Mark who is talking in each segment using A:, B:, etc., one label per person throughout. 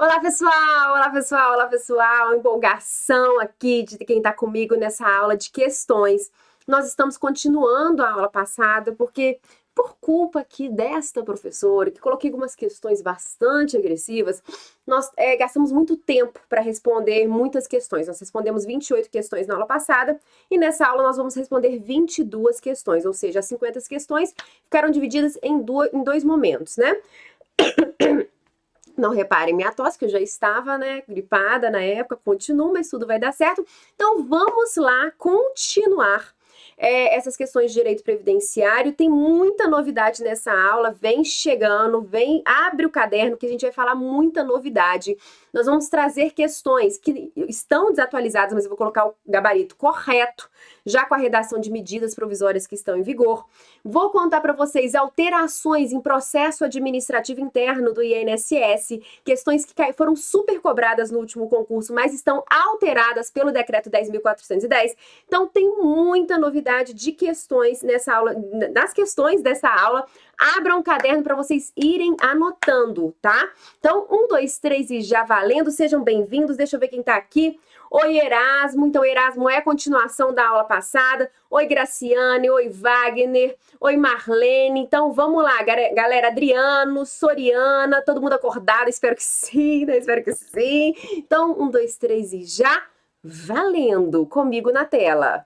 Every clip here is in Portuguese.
A: Olá, pessoal! Olá, pessoal! Olá, pessoal! Empolgação aqui de quem está comigo nessa aula de questões. Nós estamos continuando a aula passada porque, por culpa aqui desta professora, que coloquei algumas questões bastante agressivas, nós gastamos muito tempo para responder muitas questões. Nós respondemos 28 questões na aula passada e nessa aula nós vamos responder 22 questões, ou seja, as 50 questões ficaram divididas em dois momentos, né? Não reparem minha tosse, que eu já estava, gripada na época, continuo, mas tudo vai dar certo. Então, vamos lá continuar essas questões de direito previdenciário. Tem muita novidade nessa aula, vem chegando, abre o caderno que a gente vai falar muita novidade. Nós vamos trazer questões que estão desatualizadas, mas eu vou colocar o gabarito correto, já com a redação de medidas provisórias que estão em vigor. Vou contar para vocês alterações em processo administrativo interno do INSS, questões que foram super cobradas no último concurso, mas estão alteradas pelo decreto 10.410. Então, tem muita novidade de questões nessa aula, das questões dessa aula. Abram um caderno para vocês irem anotando, tá? Então, 1, 2, 3 e já valendo. Sejam bem-vindos. Deixa eu ver quem tá aqui. Oi, Erasmo. Então, Erasmo é a continuação da aula passada. Oi, Graciane. Oi, Wagner. Oi, Marlene. Então, vamos lá, galera. Adriano, Soriana, todo mundo acordado? Espero que sim, né? Espero que sim. Então, 1, 2, 3 e já valendo. Comigo na tela.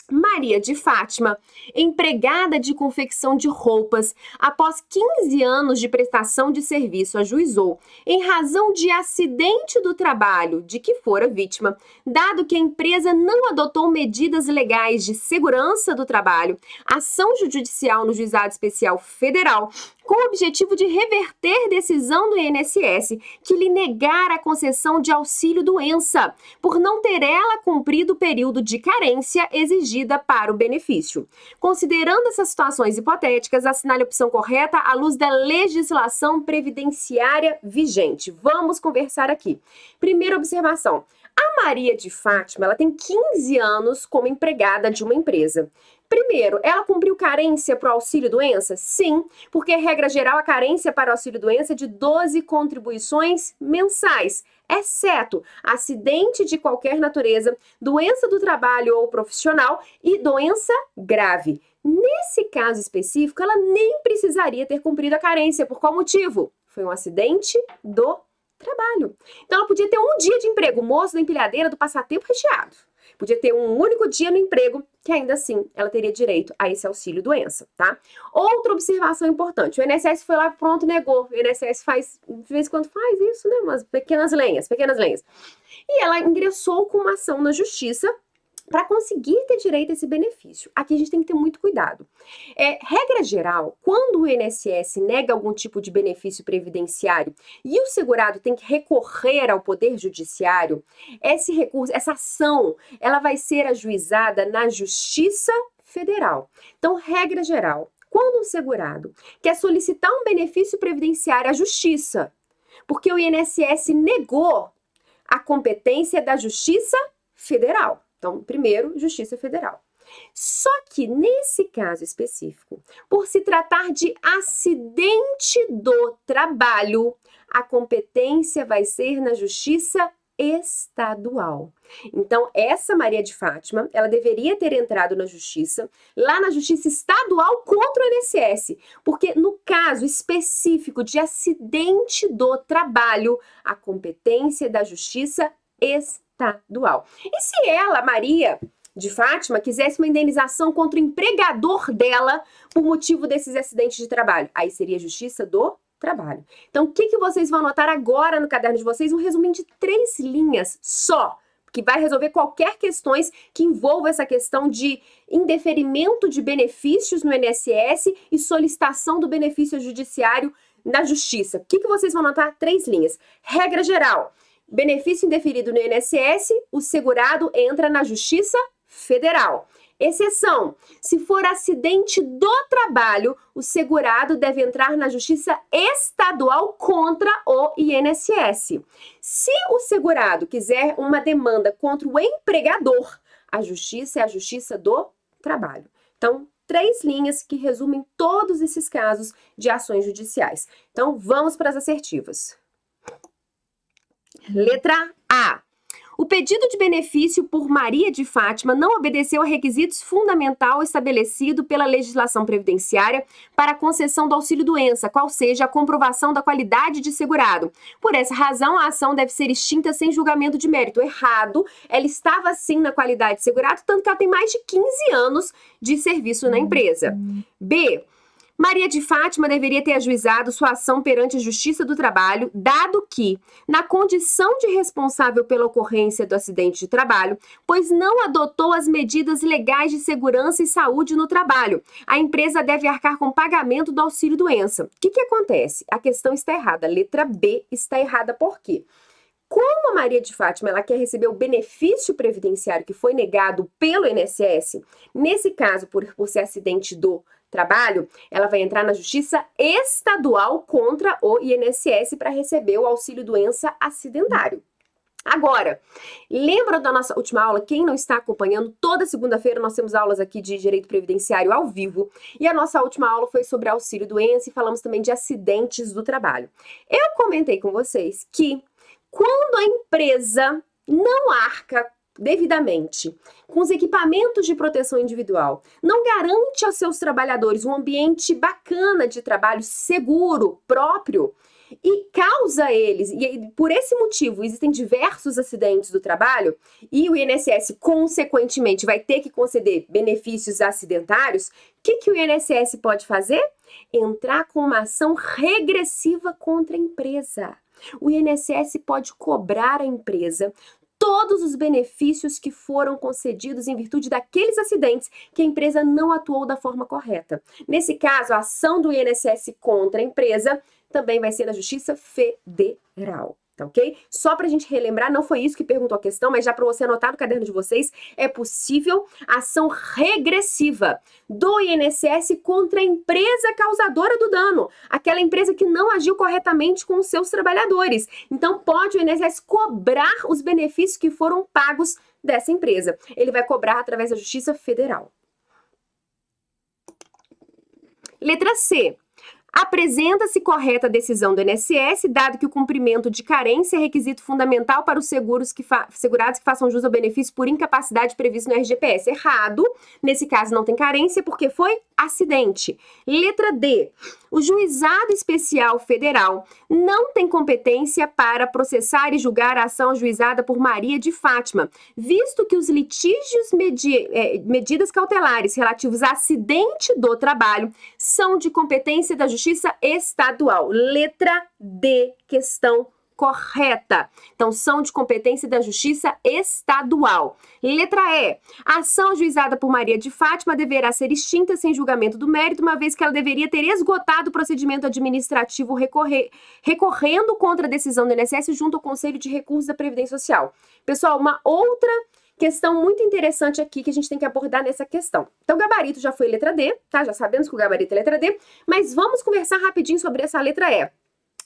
A: Maria de Fátima, empregada de confecção de roupas, após 15 anos de prestação de serviço, ajuizou, em razão de acidente do trabalho de que fora vítima, dado que a empresa não adotou medidas legais de segurança do trabalho, ação judicial no Juizado Especial Federal, com o objetivo de reverter decisão do INSS que lhe negara a concessão de auxílio-doença, por não ter ela cumprido o período de carência exigida para o benefício. Considerando essas situações hipotéticas, assinale a opção correta à luz da legislação previdenciária vigente. Vamos conversar aqui. Primeira observação. A Maria de Fátima, ela tem 15 anos como empregada de uma empresa. Primeiro, ela cumpriu carência para o auxílio-doença? Sim, porque, regra geral, a carência para o auxílio-doença é de 12 contribuições mensais, exceto acidente de qualquer natureza, doença do trabalho ou profissional e doença grave. Nesse caso específico, ela nem precisaria ter cumprido a carência. Por qual motivo? Foi um acidente do trabalho. Então, ela podia ter um dia de emprego, moço da empilhadeira do passatempo recheado. Podia ter um único dia no emprego, que ainda assim ela teria direito a esse auxílio-doença, tá? Outra observação importante, o INSS foi lá, pronto, negou. O INSS faz, de vez em quando faz isso, né? Umas pequenas lenhas. E ela ingressou com uma ação na justiça para conseguir ter direito a esse benefício. Aqui a gente tem que ter muito cuidado. Regra geral, quando o INSS nega algum tipo de benefício previdenciário e o segurado tem que recorrer ao Poder Judiciário, esse recurso, essa ação, ela vai ser ajuizada na Justiça Federal. Então, regra geral, quando um segurado quer solicitar um benefício previdenciário à Justiça, porque o INSS negou a competência da Justiça Federal. Então, primeiro, Justiça Federal. Só que, nesse caso específico, por se tratar de acidente do trabalho, a competência vai ser na Justiça Estadual. Então, essa Maria de Fátima, ela deveria ter entrado na Justiça, lá na Justiça Estadual contra o INSS, porque no caso específico de acidente do trabalho, a competência é da Justiça Estadual. E se ela, Maria de Fátima, quisesse uma indenização contra o empregador dela por motivo desses acidentes de trabalho? Aí seria a Justiça do Trabalho. Então, o que vocês vão anotar agora no caderno de vocês? Um resuminho de 3 linhas só, que vai resolver qualquer questões que envolva essa questão de indeferimento de benefícios no INSS e solicitação do benefício judiciário na Justiça. O que vocês vão anotar? 3 linhas. Regra geral. Benefício indeferido no INSS, o segurado entra na Justiça Federal. Exceção, se for acidente do trabalho, o segurado deve entrar na Justiça Estadual contra o INSS. Se o segurado quiser uma demanda contra o empregador, a Justiça é a Justiça do Trabalho. Então, 3 linhas que resumem todos esses casos de ações judiciais. Então, vamos para as assertivas. Letra A. O pedido de benefício por Maria de Fátima não obedeceu a requisitos fundamental estabelecido pela legislação previdenciária para a concessão do auxílio-doença, qual seja a comprovação da qualidade de segurado. Por essa razão, a ação deve ser extinta sem julgamento de mérito. Errado, ela estava sim na qualidade de segurado, tanto que ela tem mais de 15 anos de serviço na empresa. B. Maria de Fátima deveria ter ajuizado sua ação perante a Justiça do Trabalho, dado que, na condição de responsável pela ocorrência do acidente de trabalho, pois não adotou as medidas legais de segurança e saúde no trabalho, a empresa deve arcar com pagamento do auxílio-doença. O que acontece? A questão está errada. A letra B está errada por quê? Como a Maria de Fátima ela quer receber o benefício previdenciário que foi negado pelo INSS, nesse caso, por ser acidente do trabalho, ela vai entrar na Justiça Estadual contra o INSS para receber o auxílio-doença acidentário. Agora, lembra da nossa última aula? Quem não está acompanhando, toda segunda-feira nós temos aulas aqui de direito previdenciário ao vivo. E a nossa última aula foi sobre auxílio-doença e falamos também de acidentes do trabalho. Eu comentei com vocês que quando a empresa não arca devidamente com os equipamentos de proteção individual, não garante aos seus trabalhadores um ambiente bacana de trabalho seguro, próprio, e causa eles, e por esse motivo existem diversos acidentes do trabalho, e o INSS consequentemente vai ter que conceder benefícios acidentários, o que o INSS pode fazer? Entrar com uma ação regressiva contra a empresa. O INSS pode cobrar a empresa todos os benefícios que foram concedidos em virtude daqueles acidentes que a empresa não atuou da forma correta. Nesse caso, a ação do INSS contra a empresa também vai ser na Justiça Federal. Tá ok? Só pra gente relembrar, não foi isso que perguntou a questão, mas já para você anotar no caderno de vocês, é possível ação regressiva do INSS contra a empresa causadora do dano, aquela empresa que não agiu corretamente com os seus trabalhadores. Então pode o INSS cobrar os benefícios que foram pagos dessa empresa. Ele vai cobrar através da Justiça Federal. Letra C. Apresenta-se correta a decisão do INSS, dado que o cumprimento de carência é requisito fundamental para os segurados que façam jus ao benefício por incapacidade previsto no RGPS. Errado. Nesse caso não tem carência porque foi acidente. Letra D. O Juizado Especial Federal não tem competência para processar e julgar a ação ajuizada por Maria de Fátima, visto que os litígios medidas cautelares relativos a acidente do trabalho são de competência da Justiça Estadual. Letra D, questão correta. Então, são de competência da Justiça Estadual. Letra E. A ação ajuizada por Maria de Fátima deverá ser extinta sem julgamento do mérito, uma vez que ela deveria ter esgotado o procedimento administrativo recorrendo contra a decisão do INSS junto ao Conselho de Recursos da Previdência Social. Pessoal, uma outra questão muito interessante aqui que a gente tem que abordar nessa questão. Então, o gabarito já foi letra D, tá? Já sabemos que o gabarito é letra D, mas vamos conversar rapidinho sobre essa letra E.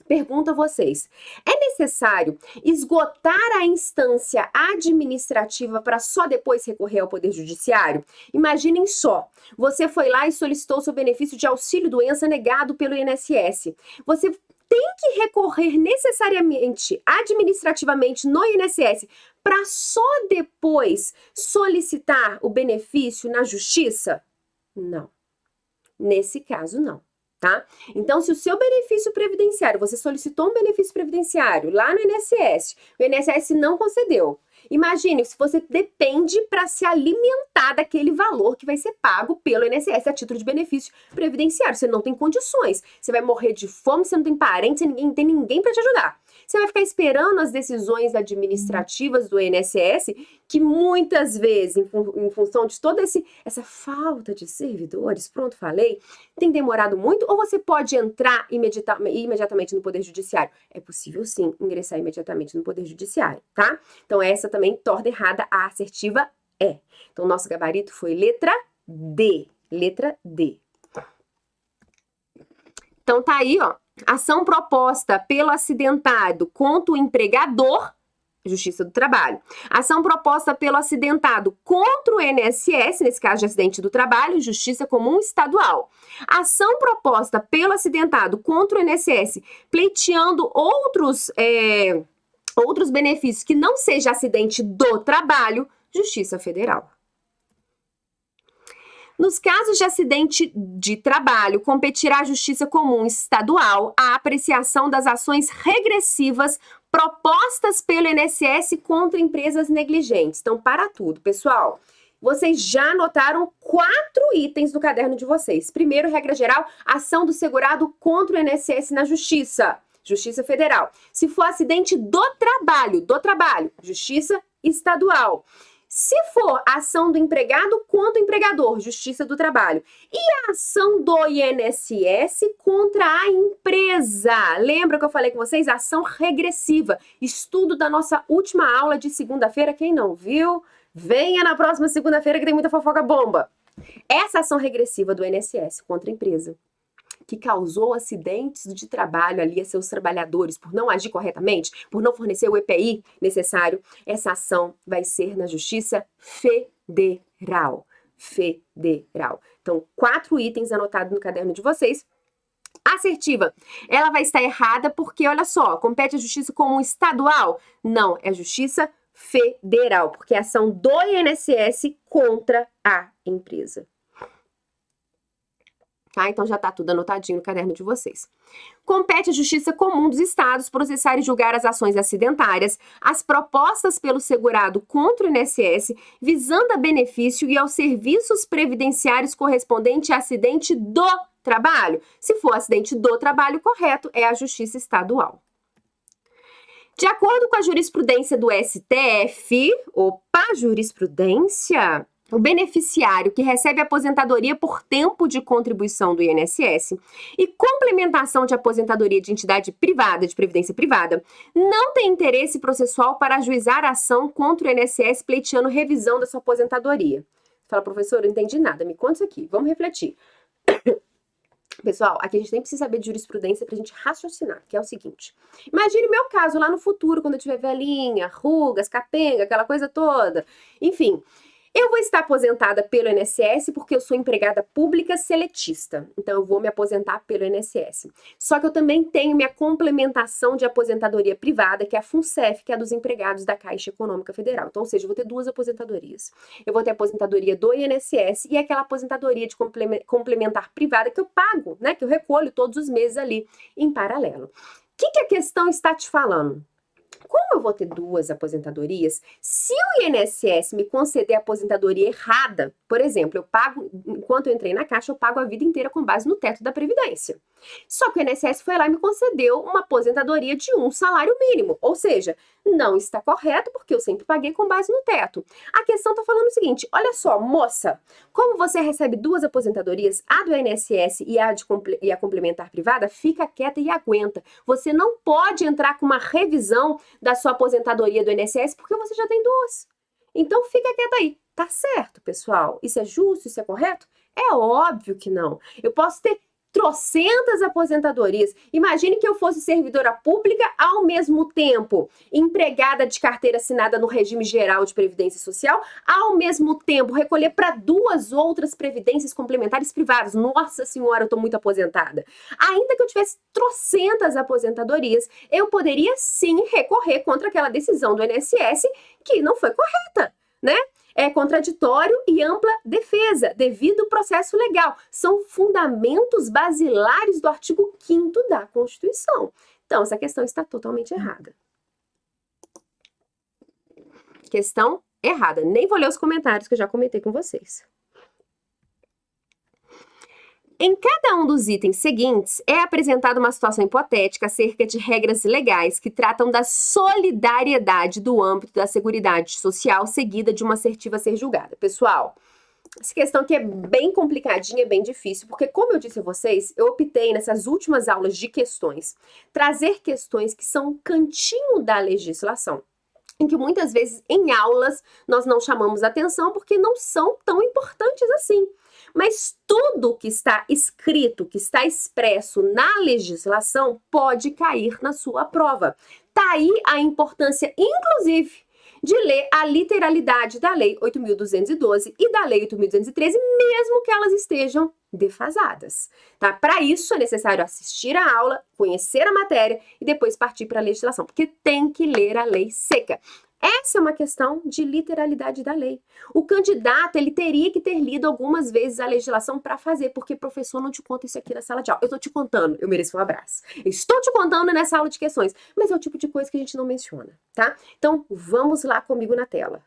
A: Pergunto a vocês, é necessário esgotar a instância administrativa para só depois recorrer ao Poder Judiciário? Imaginem só, você foi lá e solicitou seu benefício de auxílio-doença negado pelo INSS. Você tem que recorrer necessariamente, administrativamente, no INSS, para só depois solicitar o benefício na Justiça? Não. Nesse caso, não. Tá? Então, se o seu benefício previdenciário, você solicitou um benefício previdenciário lá no INSS, o INSS não concedeu. Imagine se você depende para se alimentar daquele valor que vai ser pago pelo INSS a título de benefício previdenciário. Você não tem condições, você vai morrer de fome, você não tem parente, você não tem ninguém para te ajudar. Você vai ficar esperando as decisões administrativas do INSS, que muitas vezes, em função de toda essa falta de servidores, pronto, falei, tem demorado muito, ou você pode entrar imediatamente no Poder Judiciário? É possível, sim, ingressar imediatamente no Poder Judiciário, tá? Então, essa também torna errada a assertiva E. Então, nosso gabarito foi letra D. Letra D. Então, tá aí, ó. Ação proposta pelo acidentado contra o empregador, Justiça do Trabalho. Ação proposta pelo acidentado contra o INSS, nesse caso de acidente do trabalho, Justiça Comum Estadual. Ação proposta pelo acidentado contra o INSS, pleiteando outros outros benefícios que não seja acidente do trabalho, Justiça Federal. Nos casos de acidente de trabalho, competirá à Justiça Comum Estadual a apreciação das ações regressivas propostas pelo INSS contra empresas negligentes. Então, para tudo, pessoal, vocês já anotaram 4 itens do caderno de vocês. Primeiro, regra geral, ação do segurado contra o INSS na Justiça. Justiça Federal. Se for acidente do trabalho, Justiça Estadual. Se for ação do empregado contra o empregador, Justiça do Trabalho. E a ação do INSS contra a empresa. Lembra que eu falei com vocês? Ação regressiva. Estudo da nossa última aula de segunda-feira. Quem não viu, venha na próxima segunda-feira que tem muita fofoca bomba. Essa ação regressiva do INSS contra a empresa, que causou acidentes de trabalho ali a seus trabalhadores por não agir corretamente, por não fornecer o EPI necessário, essa ação vai ser na Justiça Federal. Federal. Então, 4 itens anotados no caderno de vocês. Assertiva, ela vai estar errada porque, olha só, compete a Justiça Comum Estadual? Não, é a Justiça Federal, porque é a ação do INSS contra a empresa. Tá? Então já tá tudo anotadinho no caderno de vocês. Compete à Justiça Comum dos Estados processar e julgar as ações acidentárias, as propostas pelo segurado contra o INSS, visando a benefício e aos serviços previdenciários correspondente a acidente do trabalho. Se for acidente do trabalho, correto, é a Justiça Estadual. De acordo com a jurisprudência do STF, jurisprudência, o beneficiário que recebe aposentadoria por tempo de contribuição do INSS e complementação de aposentadoria de entidade privada, de previdência privada, não tem interesse processual para ajuizar a ação contra o INSS pleiteando revisão da sua aposentadoria. Fala, professor, eu não entendi nada, me conta isso aqui, vamos refletir. Pessoal, aqui a gente nem precisa saber de jurisprudência pra gente raciocinar, que é o seguinte. Imagine o meu caso lá no futuro, quando eu tiver velhinha, rugas, capenga, aquela coisa toda. Enfim, eu vou estar aposentada pelo INSS porque eu sou empregada pública seletista. Então, eu vou me aposentar pelo INSS. Só que eu também tenho minha complementação de aposentadoria privada, que é a FUNCEF, que é a dos empregados da Caixa Econômica Federal. Então, ou seja, eu vou ter 2 aposentadorias. Eu vou ter a aposentadoria do INSS e aquela aposentadoria de complementar privada que eu pago, né? Que eu recolho todos os meses ali em paralelo. O que a questão está te falando? Como eu vou ter 2 aposentadorias, se o INSS me conceder a aposentadoria errada, por exemplo, eu pago, enquanto eu entrei na Caixa, eu pago a vida inteira com base no teto da Previdência. Só que o INSS foi lá e me concedeu uma aposentadoria de 1 salário mínimo, ou seja, não está correto porque eu sempre paguei com base no teto. A questão está falando o seguinte, olha só, moça, como você recebe 2 aposentadorias, a do INSS e a complementar privada, fica quieta e aguenta. Você não pode entrar com uma revisão da sua aposentadoria do INSS porque você já tem 2. Então fica quieta aí. Tá certo, pessoal? Isso é justo? Isso é correto? É óbvio que não. Eu posso ter trocentas aposentadorias. Imagine que eu fosse servidora pública ao mesmo tempo empregada de carteira assinada no regime geral de previdência social, ao mesmo tempo recolher para 2 outras previdências complementares privadas. Nossa senhora, eu tô muito aposentada. Ainda que eu tivesse trocentas aposentadorias, eu poderia sim recorrer contra aquela decisão do INSS que não foi correta, né? É contraditório e ampla defesa, devido ao processo legal. São fundamentos basilares do artigo 5º da Constituição. Então, essa questão está totalmente errada. Questão errada. Nem vou ler os comentários que eu já comentei com vocês. Em cada um dos itens seguintes, é apresentada uma situação hipotética acerca de regras legais que tratam da solidariedade do âmbito da Seguridade Social seguida de uma assertiva a ser julgada. Pessoal, essa questão aqui é bem complicadinha, bem difícil, porque como eu disse a vocês, eu optei nessas últimas aulas de questões, trazer questões que são um cantinho da legislação, em que muitas vezes em aulas nós não chamamos atenção porque não são tão importantes assim. Mas tudo que está escrito, que está expresso na legislação, pode cair na sua prova. Tá aí a importância, inclusive, de ler a literalidade da Lei 8.212 e da Lei 8.213, mesmo que elas estejam defasadas, tá? Para isso é necessário assistir a aula, conhecer a matéria e depois partir para a legislação, porque tem que ler a lei seca. Essa é uma questão de literalidade da lei. O candidato, ele teria que ter lido algumas vezes a legislação para fazer, porque professor não te conta isso aqui na sala de aula. Eu tô te contando, eu mereço um abraço. Eu estou te contando nessa aula de questões, mas é o tipo de coisa que a gente não menciona, tá? Então, vamos lá comigo na tela.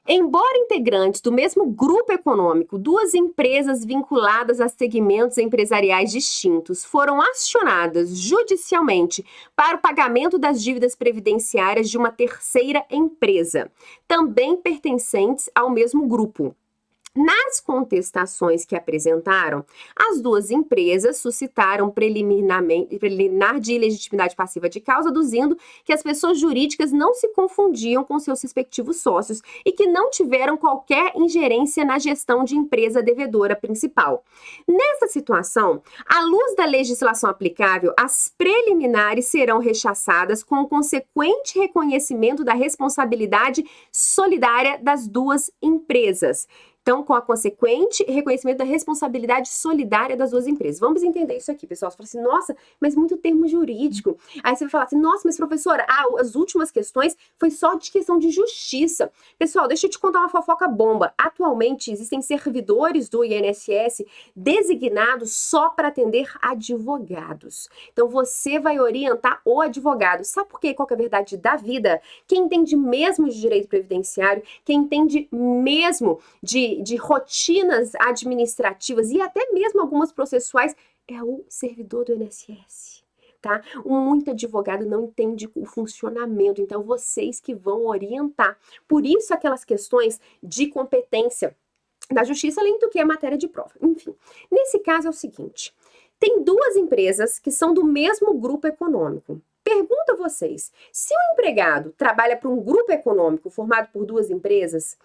A: Embora integrantes do mesmo grupo econômico, duas empresas vinculadas a segmentos empresariais distintos foram acionadas judicialmente para o pagamento das dívidas previdenciárias de uma terceira empresa, também pertencentes ao mesmo grupo. Nas contestações que apresentaram, as duas empresas suscitaram preliminar de ilegitimidade passiva de causa, aduzindo que as pessoas jurídicas não se confundiam com seus respectivos sócios e que não tiveram qualquer ingerência na gestão de empresa devedora principal. Nessa situação, à luz da legislação aplicável, as preliminares serão rechaçadas com o consequente reconhecimento da responsabilidade solidária das duas empresas. Então, com a consequente reconhecimento da responsabilidade solidária das duas empresas. Vamos entender isso aqui, pessoal. Você fala assim, nossa, mas muito termo jurídico. Aí você vai falar assim, nossa, mas professora, as últimas questões foi só de questão de justiça. Pessoal, deixa eu te contar uma fofoca bomba. Atualmente, existem servidores do INSS designados só para atender advogados. Então, você vai orientar o advogado. Sabe por quê? Qual que é a verdade da vida? Quem entende mesmo de direito previdenciário, quem entende mesmo de rotinas administrativas e até mesmo algumas processuais, é o servidor do INSS, tá? Muito advogado não entende o funcionamento, então vocês que vão orientar. Por isso aquelas questões de competência da justiça, além do que é matéria de prova. Enfim, nesse caso é o seguinte, tem duas empresas que são do mesmo grupo econômico. Pergunto a vocês, se o empregado trabalha para um grupo econômico formado por duas empresas,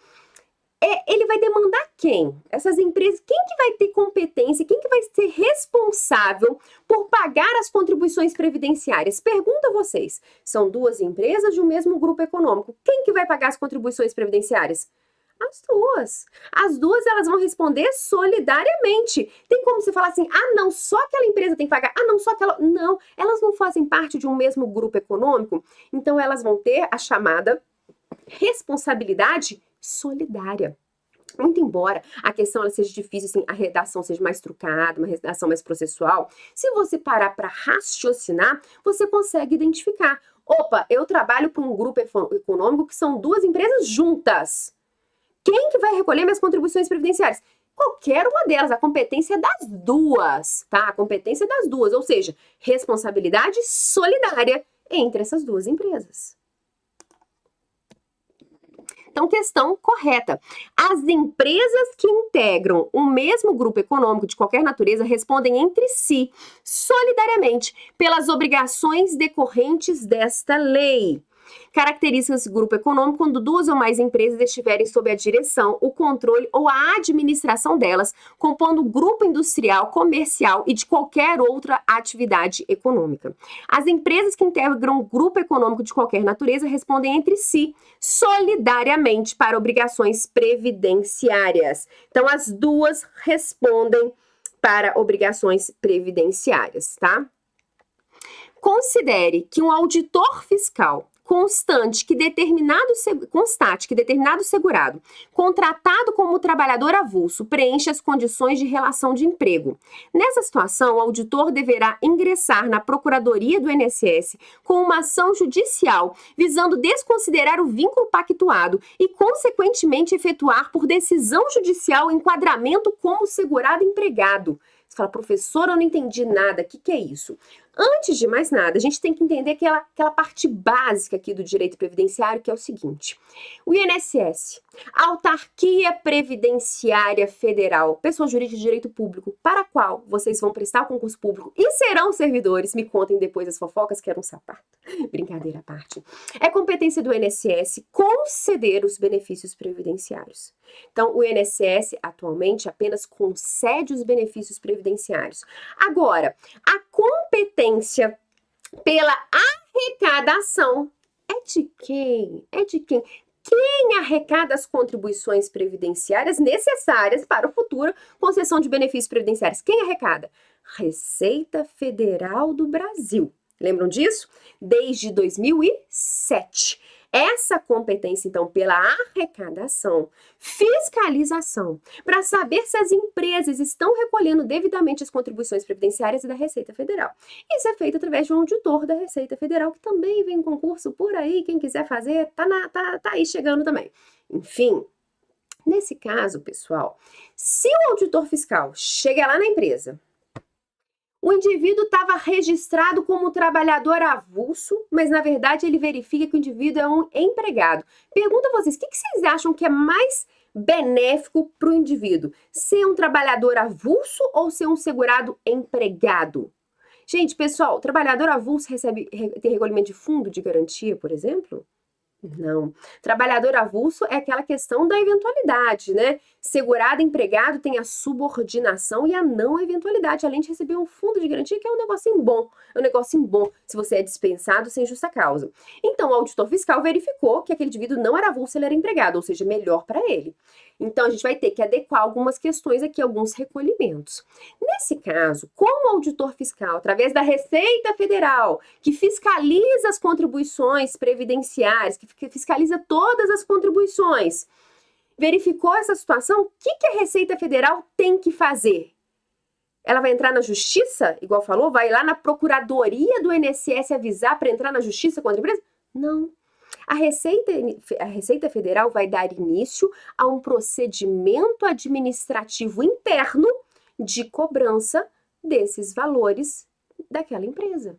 A: ele vai demandar quem? Essas empresas, quem que vai ter competência, quem que vai ser responsável por pagar as contribuições previdenciárias? Pergunto a vocês, são duas empresas de um mesmo grupo econômico, quem que vai pagar as contribuições previdenciárias? As duas. As duas, elas vão responder solidariamente. Tem como você falar assim, não, só aquela empresa tem que pagar, não, só aquela... Não, elas não fazem parte de um mesmo grupo econômico, então elas vão ter a chamada responsabilidade solidária. Muito embora a questão ela seja difícil, assim, a redação seja mais trucada, uma redação mais processual, se você parar para raciocinar, você consegue identificar. Opa, eu trabalho para um grupo econômico que são duas empresas juntas. Quem que vai recolher minhas contribuições previdenciárias? Qualquer uma delas, a competência é das duas, tá? A competência é das duas, ou seja, responsabilidade solidária entre essas duas empresas. Então, questão correta. As empresas que integram o mesmo grupo econômico de qualquer natureza respondem entre si, solidariamente, pelas obrigações decorrentes desta lei. Características do grupo econômico quando duas ou mais empresas estiverem sob a direção, o controle ou a administração delas, compondo o grupo industrial, comercial e de qualquer outra atividade econômica. As empresas que integram o grupo econômico de qualquer natureza respondem entre si, solidariamente, para obrigações previdenciárias. Então, as duas respondem para obrigações previdenciárias, tá? Considere que um auditor fiscal constate que determinado segurado, contratado como trabalhador avulso, preenche as condições de relação de emprego. Nessa situação, o auditor deverá ingressar na Procuradoria do INSS com uma ação judicial, visando desconsiderar o vínculo pactuado e, consequentemente, efetuar por decisão judicial o enquadramento como segurado empregado. Você fala, professora, eu não entendi nada, o que é isso? Antes de mais nada, a gente tem que entender aquela parte básica aqui do direito previdenciário, que é o seguinte. O INSS, Autarquia Previdenciária Federal, pessoa jurídica de direito público, para a qual vocês vão prestar o concurso público e serão servidores, me contem depois as fofocas, que era um sapato, brincadeira à parte. É competência do INSS conceder os benefícios previdenciários. Então, o INSS, atualmente, apenas concede os benefícios previdenciários. Agora, a competência pela arrecadação é de quem? É de quem? Quem arrecada as contribuições previdenciárias necessárias para a futura concessão de benefícios previdenciários? Quem arrecada? Receita Federal do Brasil. Lembram disso? Desde 2007. Essa competência, então, pela arrecadação, fiscalização, para saber se as empresas estão recolhendo devidamente as contribuições previdenciárias da Receita Federal. Isso é feito através de um auditor da Receita Federal, que também vem em concurso por aí, quem quiser fazer, tá aí chegando também. Enfim, nesse caso, pessoal, se o auditor fiscal chega lá na empresa, o indivíduo estava registrado como trabalhador avulso, mas na verdade ele verifica que o indivíduo é um empregado. Pergunto a vocês, o que vocês acham que é mais benéfico para o indivíduo? Ser um trabalhador avulso ou ser um segurado empregado? Gente, pessoal, trabalhador avulso tem recolhimento de fundo de garantia, por exemplo? Não. Trabalhador avulso é aquela questão da eventualidade, né? Segurado empregado tem a subordinação e a não eventualidade, além de receber um fundo de garantia, que é um negocinho bom. É um negocinho bom se você é dispensado sem justa causa. Então, o auditor fiscal verificou que aquele indivíduo não era avulso, ele era empregado, ou seja, melhor para ele. Então, a gente vai ter que adequar algumas questões aqui, alguns recolhimentos. Nesse caso, como o auditor fiscal, através da Receita Federal, que fiscaliza as contribuições previdenciárias, que fiscaliza todas as contribuições, verificou essa situação, o que a Receita Federal tem que fazer? Ela vai entrar na justiça, igual falou? Vai lá na procuradoria do INSS avisar para entrar na justiça contra a empresa? Não. A Receita Federal vai dar início a um procedimento administrativo interno de cobrança desses valores daquela empresa.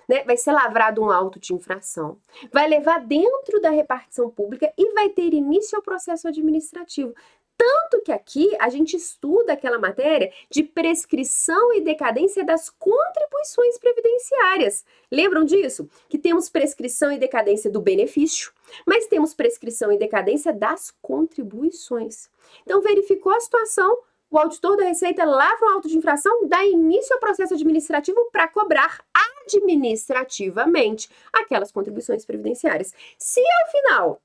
A: Né? Vai ser lavrado um auto de infração, vai levar dentro da repartição pública e vai ter início ao processo administrativo. Tanto que aqui a gente estuda aquela matéria de prescrição e decadência das contribuições previdenciárias. Lembram disso? Que temos prescrição e decadência do benefício, mas temos prescrição e decadência das contribuições. Então, verificou a situação, o auditor da Receita lavra um auto de infração, dá início ao processo administrativo para cobrar administrativamente aquelas contribuições previdenciárias. Se ao final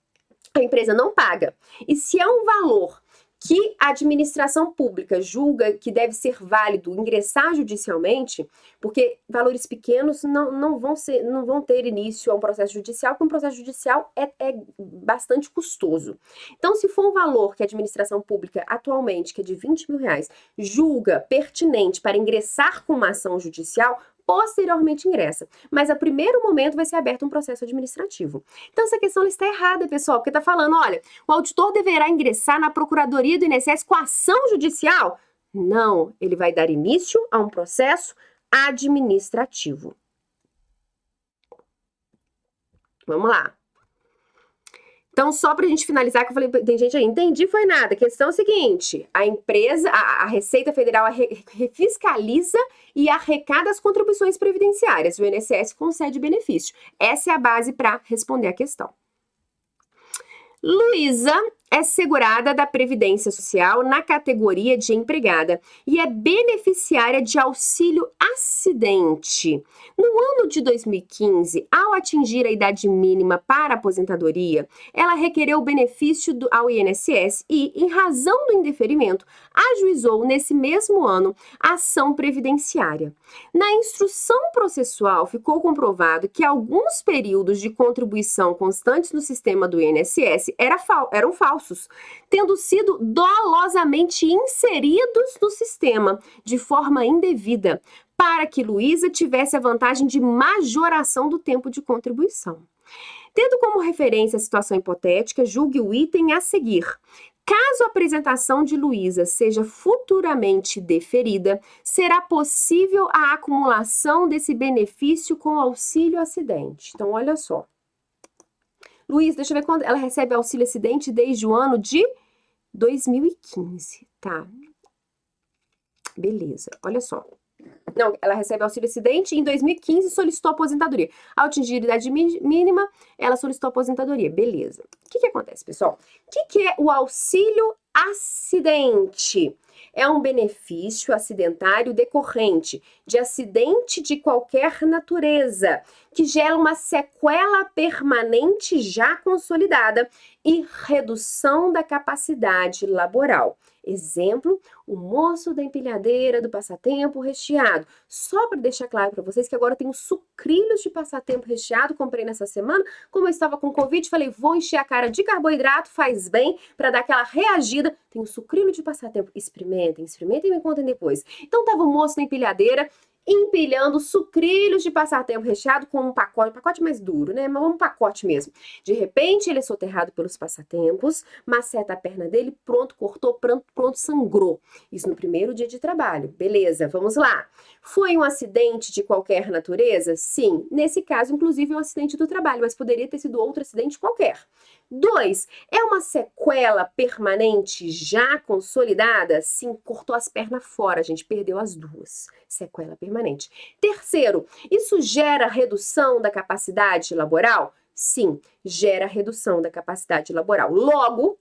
A: a empresa não paga e se é um valor que a administração pública julga que deve ser válido ingressar judicialmente, porque valores pequenos não vão ter início a um processo judicial, porque um processo judicial é bastante custoso. Então, se for um valor que a administração pública atualmente, que é de R$20.000, julga pertinente para ingressar com uma ação judicial, posteriormente ingressa. Mas a primeiro momento vai ser aberto um processo administrativo. Então essa questão está errada, pessoal, porque está falando, olha, o auditor deverá ingressar na procuradoria do INSS com ação judicial? Não, ele vai dar início a um processo administrativo. Vamos lá. Então, só para a gente finalizar, que eu falei, tem gente aí, entendi, foi nada. A questão é a seguinte, a empresa, a Receita Federal fiscaliza e arrecada as contribuições previdenciárias. O INSS concede benefício. Essa é a base para responder a questão. Luísa é segurada da Previdência Social na categoria de empregada e é beneficiária de auxílio acidente. No ano de 2015, ao atingir a idade mínima para aposentadoria, ela requereu o benefício ao INSS e, em razão do indeferimento, ajuizou nesse mesmo ano a ação previdenciária. Na instrução processual, ficou comprovado que alguns períodos de contribuição constantes no sistema do INSS eram falsos, tendo sido dolosamente inseridos no sistema de forma indevida, para que Luísa tivesse a vantagem de majoração do tempo de contribuição. Tendo como referência a situação hipotética, julgue o item a seguir. Caso a apresentação de Luísa seja futuramente deferida, será possível a acumulação desse benefício com auxílio acidente. Então, olha só. Luísa, deixa eu ver quando ela recebe auxílio acidente desde o ano de 2015, tá? Beleza, olha só. Não, ela recebe auxílio acidente e em 2015 solicitou aposentadoria. Ao atingir a idade mínima, ela solicitou aposentadoria. Beleza. O que acontece, pessoal? O que é o auxílio acidente? É um benefício acidentário decorrente de acidente de qualquer natureza, que gera uma sequela permanente já consolidada e redução da capacidade laboral. Exemplo, o moço da empilhadeira do passatempo recheado. Só para deixar claro para vocês que agora tem os sucrilhos de passatempo recheado, comprei nessa semana. Como eu estava com Covid, falei, vou encher a cara de carboidrato, faz bem, para dar aquela reagida. Tem o sucrilho de passatempo. Experimentem e me contem depois. Então tava o moço na empilhadeira, empilhando sucrilhos de passatempo recheado com um pacote mais duro, né? Mas um pacote mesmo. De repente, ele é soterrado pelos passatempos, maceta a perna dele, pronto, cortou, pronto, sangrou. Isso no primeiro dia de trabalho. Beleza, vamos lá. Foi um acidente de qualquer natureza? Sim. Nesse caso, inclusive, é um acidente do trabalho, mas poderia ter sido outro acidente qualquer. 2. É uma sequela permanente já consolidada? Sim, cortou as pernas fora, a gente perdeu as duas. Sequela permanente. 3. Isso gera redução da capacidade laboral? Sim, gera redução da capacidade laboral. Logo,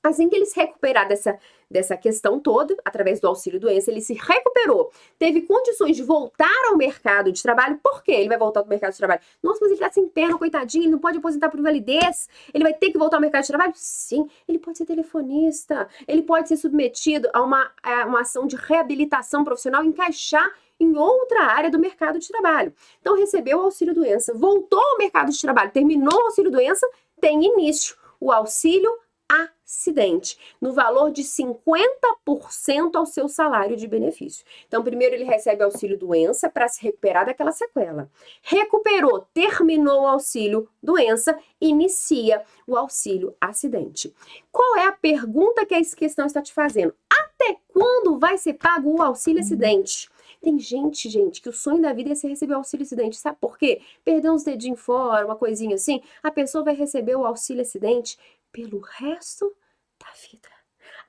A: assim que ele se recuperar dessa questão toda, através do auxílio-doença, ele se recuperou, teve condições de voltar ao mercado de trabalho. Por quê? Ele vai voltar ao mercado de trabalho? Nossa, mas ele tá sem perna, coitadinho, ele não pode aposentar por invalidez, ele vai ter que voltar ao mercado de trabalho? Sim, ele pode ser telefonista, ele pode ser submetido a uma ação de reabilitação profissional, encaixar em outra área do mercado de trabalho. Então, recebeu o auxílio-doença, voltou ao mercado de trabalho, terminou o auxílio-doença, tem início o auxílio acidente, no valor de 50% ao seu salário de benefício. Então, primeiro ele recebe auxílio-doença para se recuperar daquela sequela. Recuperou, terminou o auxílio-doença, inicia o auxílio-acidente. Qual é a pergunta que a questão está te fazendo? Até quando vai ser pago o auxílio-acidente? Tem gente, que o sonho da vida é você receber o auxílio-acidente. Sabe por quê? Perder uns dedinhos fora, uma coisinha assim, a pessoa vai receber o auxílio-acidente pelo resto da vida.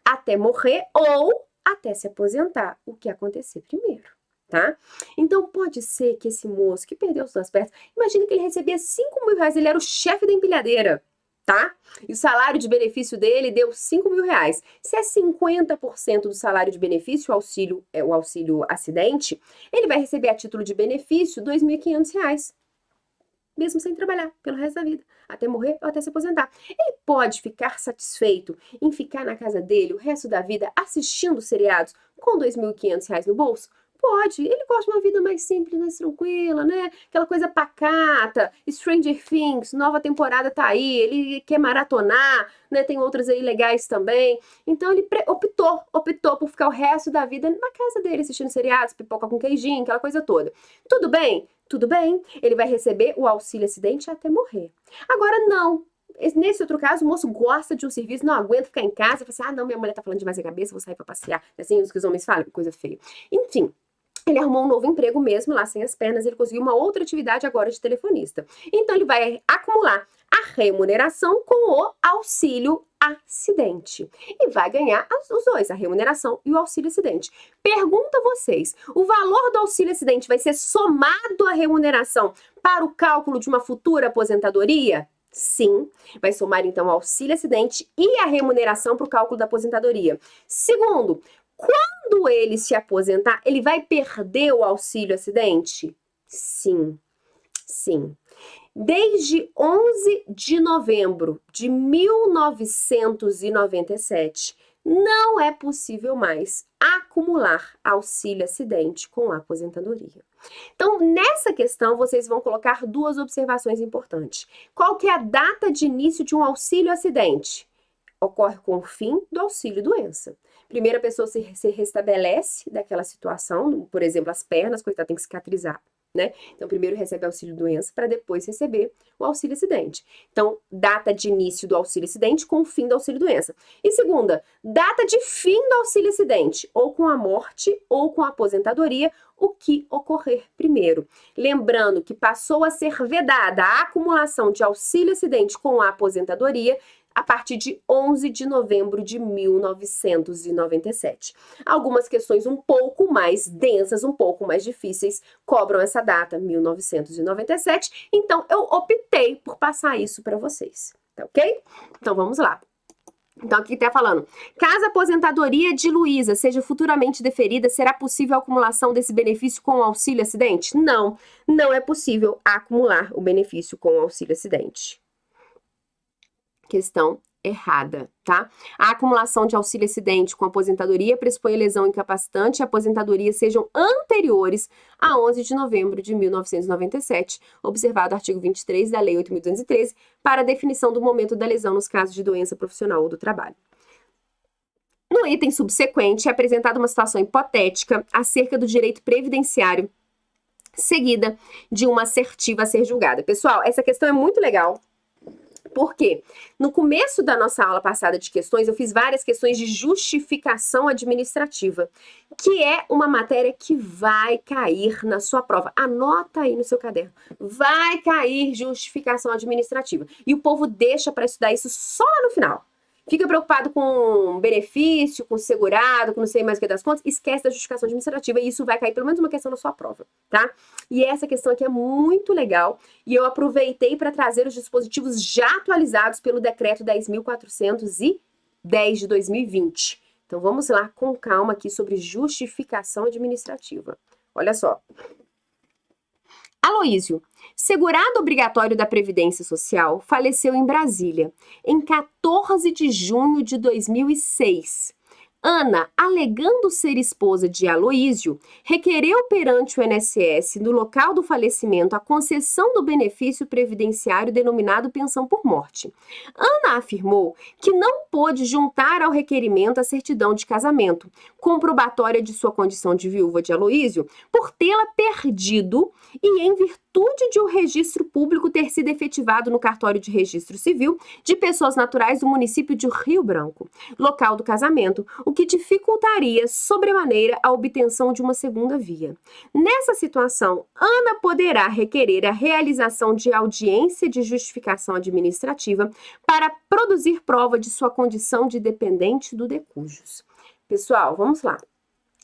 A: Até morrer ou até se aposentar, o que acontecer primeiro, tá? Então pode ser que esse moço que perdeu as duas pernas, imagina que ele recebia 5 mil reais, ele era o chefe da empilhadeira, tá? E o salário de benefício dele deu 5 mil reais. Se é 50% do salário de benefício, o auxílio acidente, ele vai receber a título de benefício R$ 2.500. Mesmo sem trabalhar, pelo resto da vida, até morrer ou até se aposentar. Ele pode ficar satisfeito em ficar na casa dele o resto da vida assistindo seriados com R$ 2.500 no bolso? Pode, ele gosta de uma vida mais simples, mais tranquila, né? Aquela coisa pacata, Stranger Things, nova temporada tá aí, ele quer maratonar, né? Tem outras aí legais também. Então ele optou por ficar o resto da vida na casa dele, assistindo seriados, pipoca com queijinho, aquela coisa toda. Tudo bem? Tudo bem, ele vai receber o auxílio-acidente até morrer. Agora não. Nesse outro caso, o moço gosta de um serviço, não aguenta ficar em casa, fala assim, não, minha mulher tá falando demais na cabeça, vou sair pra passear. Assim, os que os homens falam, coisa feia. Enfim, ele arrumou um novo emprego mesmo, lá sem as pernas, ele conseguiu uma outra atividade agora de telefonista. Então, ele vai acumular a remuneração com o auxílio-acidente. E vai ganhar os dois, a remuneração e o auxílio-acidente. Pergunto a vocês, o valor do auxílio-acidente vai ser somado à remuneração para o cálculo de uma futura aposentadoria? Sim, vai somar então o auxílio-acidente e a remuneração para o cálculo da aposentadoria. Segundo, quando ele se aposentar, ele vai perder o auxílio-acidente? Sim, sim. Desde 11 de novembro de 1997, não é possível mais acumular auxílio-acidente com a aposentadoria. Então, nessa questão, vocês vão colocar duas observações importantes. Qual que é a data de início de um auxílio-acidente? Ocorre com o fim do auxílio-doença. Primeiro, a pessoa se restabelece daquela situação, por exemplo, as pernas, coitada, tem que cicatrizar, né? Então, primeiro recebe auxílio-doença para depois receber o auxílio-acidente. Então, data de início do auxílio-acidente com o fim do auxílio-doença. E segunda, data de fim do auxílio-acidente, ou com a morte ou com a aposentadoria, o que ocorrer primeiro. Lembrando que passou a ser vedada a acumulação de auxílio-acidente com a aposentadoria a partir de 11 de novembro de 1997. Algumas questões um pouco mais densas, um pouco mais difíceis, cobram essa data, 1997, então eu optei por passar isso para vocês, tá ok? Então vamos lá. Então aqui tá falando, caso a aposentadoria de Luísa seja futuramente deferida, será possível a acumulação desse benefício com o auxílio acidente? Não, não é possível acumular o benefício com o auxílio acidente. Questão errada, tá? A acumulação de auxílio acidente com aposentadoria pressupõe lesão incapacitante e aposentadoria sejam anteriores a 11 de novembro de 1997, observado o artigo 23 da Lei 8.213, para a definição do momento da lesão nos casos de doença profissional ou do trabalho. No item subsequente, é apresentada uma situação hipotética acerca do direito previdenciário, seguida de uma assertiva a ser julgada. Pessoal, essa questão é muito legal. Por quê? No começo da nossa aula passada de questões, eu fiz várias questões de justificação administrativa, que é uma matéria que vai cair na sua prova. Anota aí no seu caderno. Vai cair justificação administrativa. E o povo deixa para estudar isso só lá no final. Fica preocupado com benefício, com segurado, com não sei mais o que das contas, esquece da justificação administrativa e isso vai cair pelo menos uma questão na sua prova, tá? E essa questão aqui é muito legal e eu aproveitei para trazer os dispositivos já atualizados pelo decreto 10.410 de 2020. Então vamos lá com calma aqui sobre justificação administrativa. Olha só. Aloísio, segurado obrigatório da Previdência Social, faleceu em Brasília, em 14 de junho de 2006. Ana, alegando ser esposa de Aloísio, requereu perante o INSS, no local do falecimento, a concessão do benefício previdenciário denominado pensão por morte. Ana afirmou que não pôde juntar ao requerimento a certidão de casamento, comprobatória de sua condição de viúva de Aloísio, por tê-la perdido e em virtude de o registro público ter sido efetivado no cartório de registro civil de pessoas naturais do município de Rio Branco, local do casamento, o que dificultaria sobremaneira a obtenção de uma segunda via. Nessa situação, Ana poderá requerer a realização de audiência de justificação administrativa para produzir prova de sua condição de dependente do decujus. Pessoal, vamos lá.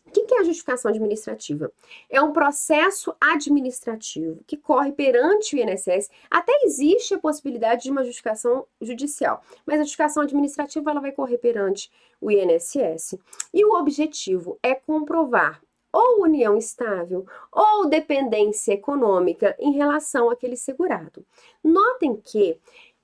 A: O que é a justificação administrativa? É um processo administrativo que corre perante o INSS. Até existe a possibilidade de uma justificação judicial, mas a justificação administrativa ela vai correr perante o INSS. E o objetivo é comprovar ou união estável ou dependência econômica em relação àquele segurado. Notem que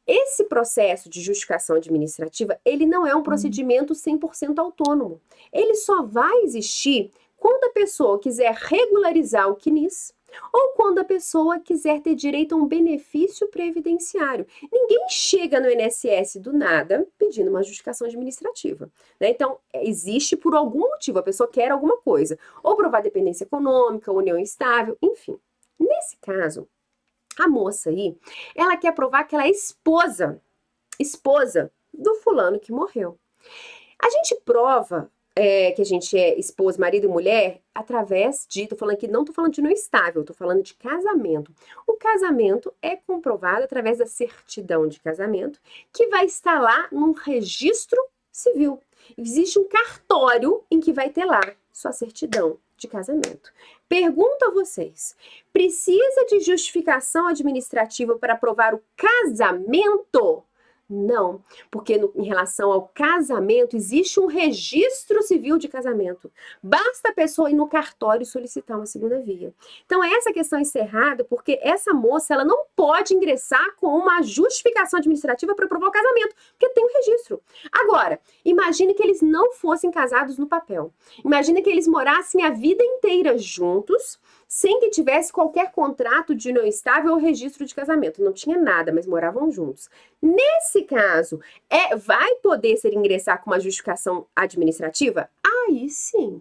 A: esse processo de justificação administrativa, ele não é um procedimento 100% autônomo. Ele só vai existir quando a pessoa quiser regularizar o CNIS ou quando a pessoa quiser ter direito a um benefício previdenciário. Ninguém chega no INSS do nada pedindo uma justificação administrativa, né? Então, existe por algum motivo, a pessoa quer alguma coisa, ou provar dependência econômica, união estável, enfim. Nesse caso, a moça aí, ela quer provar que ela é esposa do fulano que morreu. A gente prova que a gente é esposa, marido e mulher através de, tô falando aqui, não tô falando de união estável, tô falando de casamento. O casamento é comprovado através da certidão de casamento, que vai estar lá num registro civil. Existe um cartório em que vai ter lá sua certidão de casamento. Pergunto a vocês, precisa de justificação administrativa para provar o casamento? Não, porque em relação ao casamento existe um registro civil de casamento. Basta a pessoa ir no cartório e solicitar uma segunda via. Então essa questão é encerrada porque essa moça ela não pode ingressar com uma justificação administrativa para provar o casamento, porque tem um registro. Agora, imagine que eles não fossem casados no papel. Imagine que eles morassem a vida inteira juntos, sem que tivesse qualquer contrato de união estável ou registro de casamento. Não tinha nada, mas moravam juntos. Nesse caso, vai poder ser ingressar com uma justificação administrativa? Aí sim.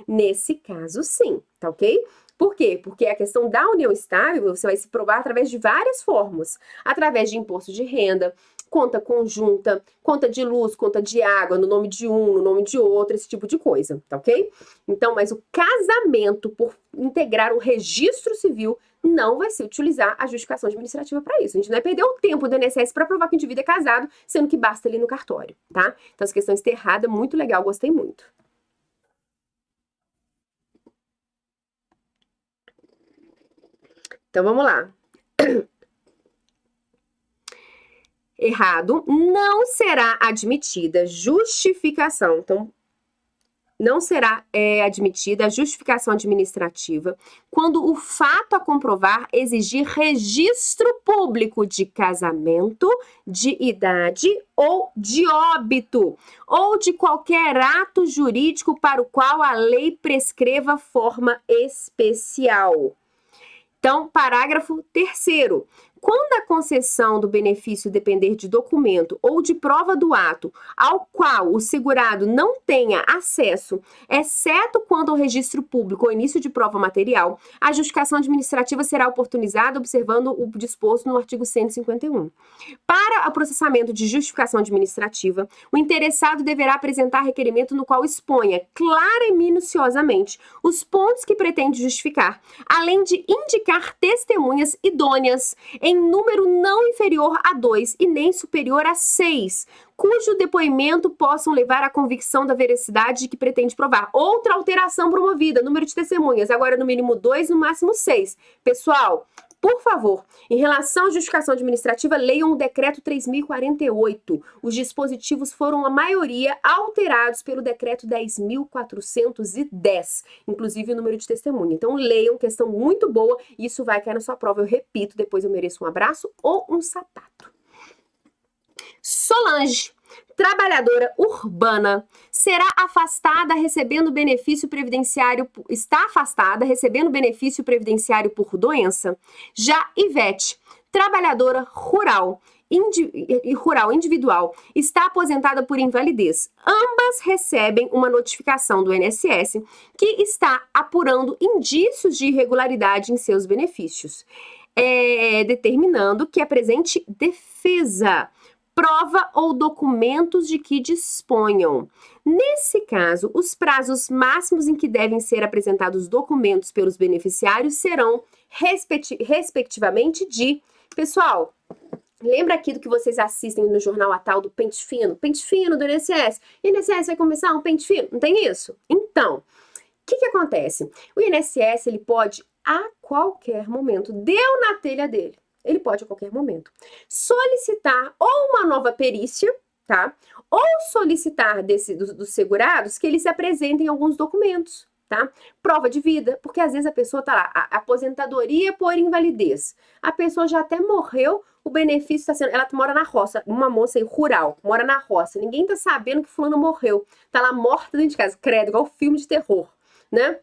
A: Nesse caso, sim. Tá ok? Por quê? Porque a questão da união estável, você vai se provar através de várias formas. Através de imposto de renda, conta conjunta, conta de luz, conta de água, no nome de um, no nome de outro, esse tipo de coisa, tá ok? Então, mas o casamento, por integrar o registro civil, não vai se utilizar a justificação administrativa para isso. A gente não vai perder o tempo do INSS para provar que o indivíduo é casado, sendo que basta ali no cartório, tá? Então, essa questão está errada, muito legal, gostei muito. Então, vamos lá. Errado, não será admitida justificação. Então, não será admitida a justificação administrativa quando o fato a comprovar exigir registro público de casamento, de idade ou de óbito, ou de qualquer ato jurídico para o qual a lei prescreva forma especial. Então, parágrafo 3º. Quando a concessão do benefício depender de documento ou de prova do ato ao qual o segurado não tenha acesso, exceto quando ao registro público ou início de prova material, a justificação administrativa será oportunizada observando o disposto no artigo 151. Para o processamento de justificação administrativa, o interessado deverá apresentar requerimento no qual exponha clara e minuciosamente os pontos que pretende justificar, além de indicar testemunhas idôneas em número não inferior a 2 e nem superior a 6, cujo depoimento possam levar à convicção da veracidade de que pretende provar. Outra alteração promovida, número de testemunhas, agora no mínimo 2, no máximo 6. Pessoal, por favor, em relação à justificação administrativa, leiam o decreto 3048. Os dispositivos foram, a maioria, alterados pelo decreto 10.410, inclusive o número de testemunha. Então, leiam, questão muito boa, isso vai cair na sua prova, eu repito, depois eu mereço um abraço ou um sapato. Solange, trabalhadora urbana, será afastada recebendo benefício previdenciário, está afastada recebendo benefício previdenciário por doença. Já Ivete, trabalhadora rural individual, está aposentada por invalidez. Ambas recebem uma notificação do INSS que está apurando indícios de irregularidade em seus benefícios, determinando que apresente defesa, prova ou documentos de que disponham. Nesse caso, os prazos máximos em que devem ser apresentados documentos pelos beneficiários serão, respectivamente, de... Pessoal, lembra aqui do que vocês assistem no jornal a tal do pente fino? Pente fino do INSS. O INSS vai começar um pente fino? Não tem isso? Então, o que acontece? O INSS, ele pode, a qualquer momento, deu na telha dele. Ele pode, a qualquer momento, solicitar ou uma nova perícia, tá? Ou solicitar dos segurados que eles apresentem alguns documentos, tá? Prova de vida, porque às vezes a pessoa tá lá, a aposentadoria por invalidez. A pessoa já até morreu, o benefício está sendo... Ela mora na roça, uma moça aí, rural, mora na roça. Ninguém tá sabendo que fulano morreu. Tá lá morta dentro de casa, credo, igual filme de terror, né?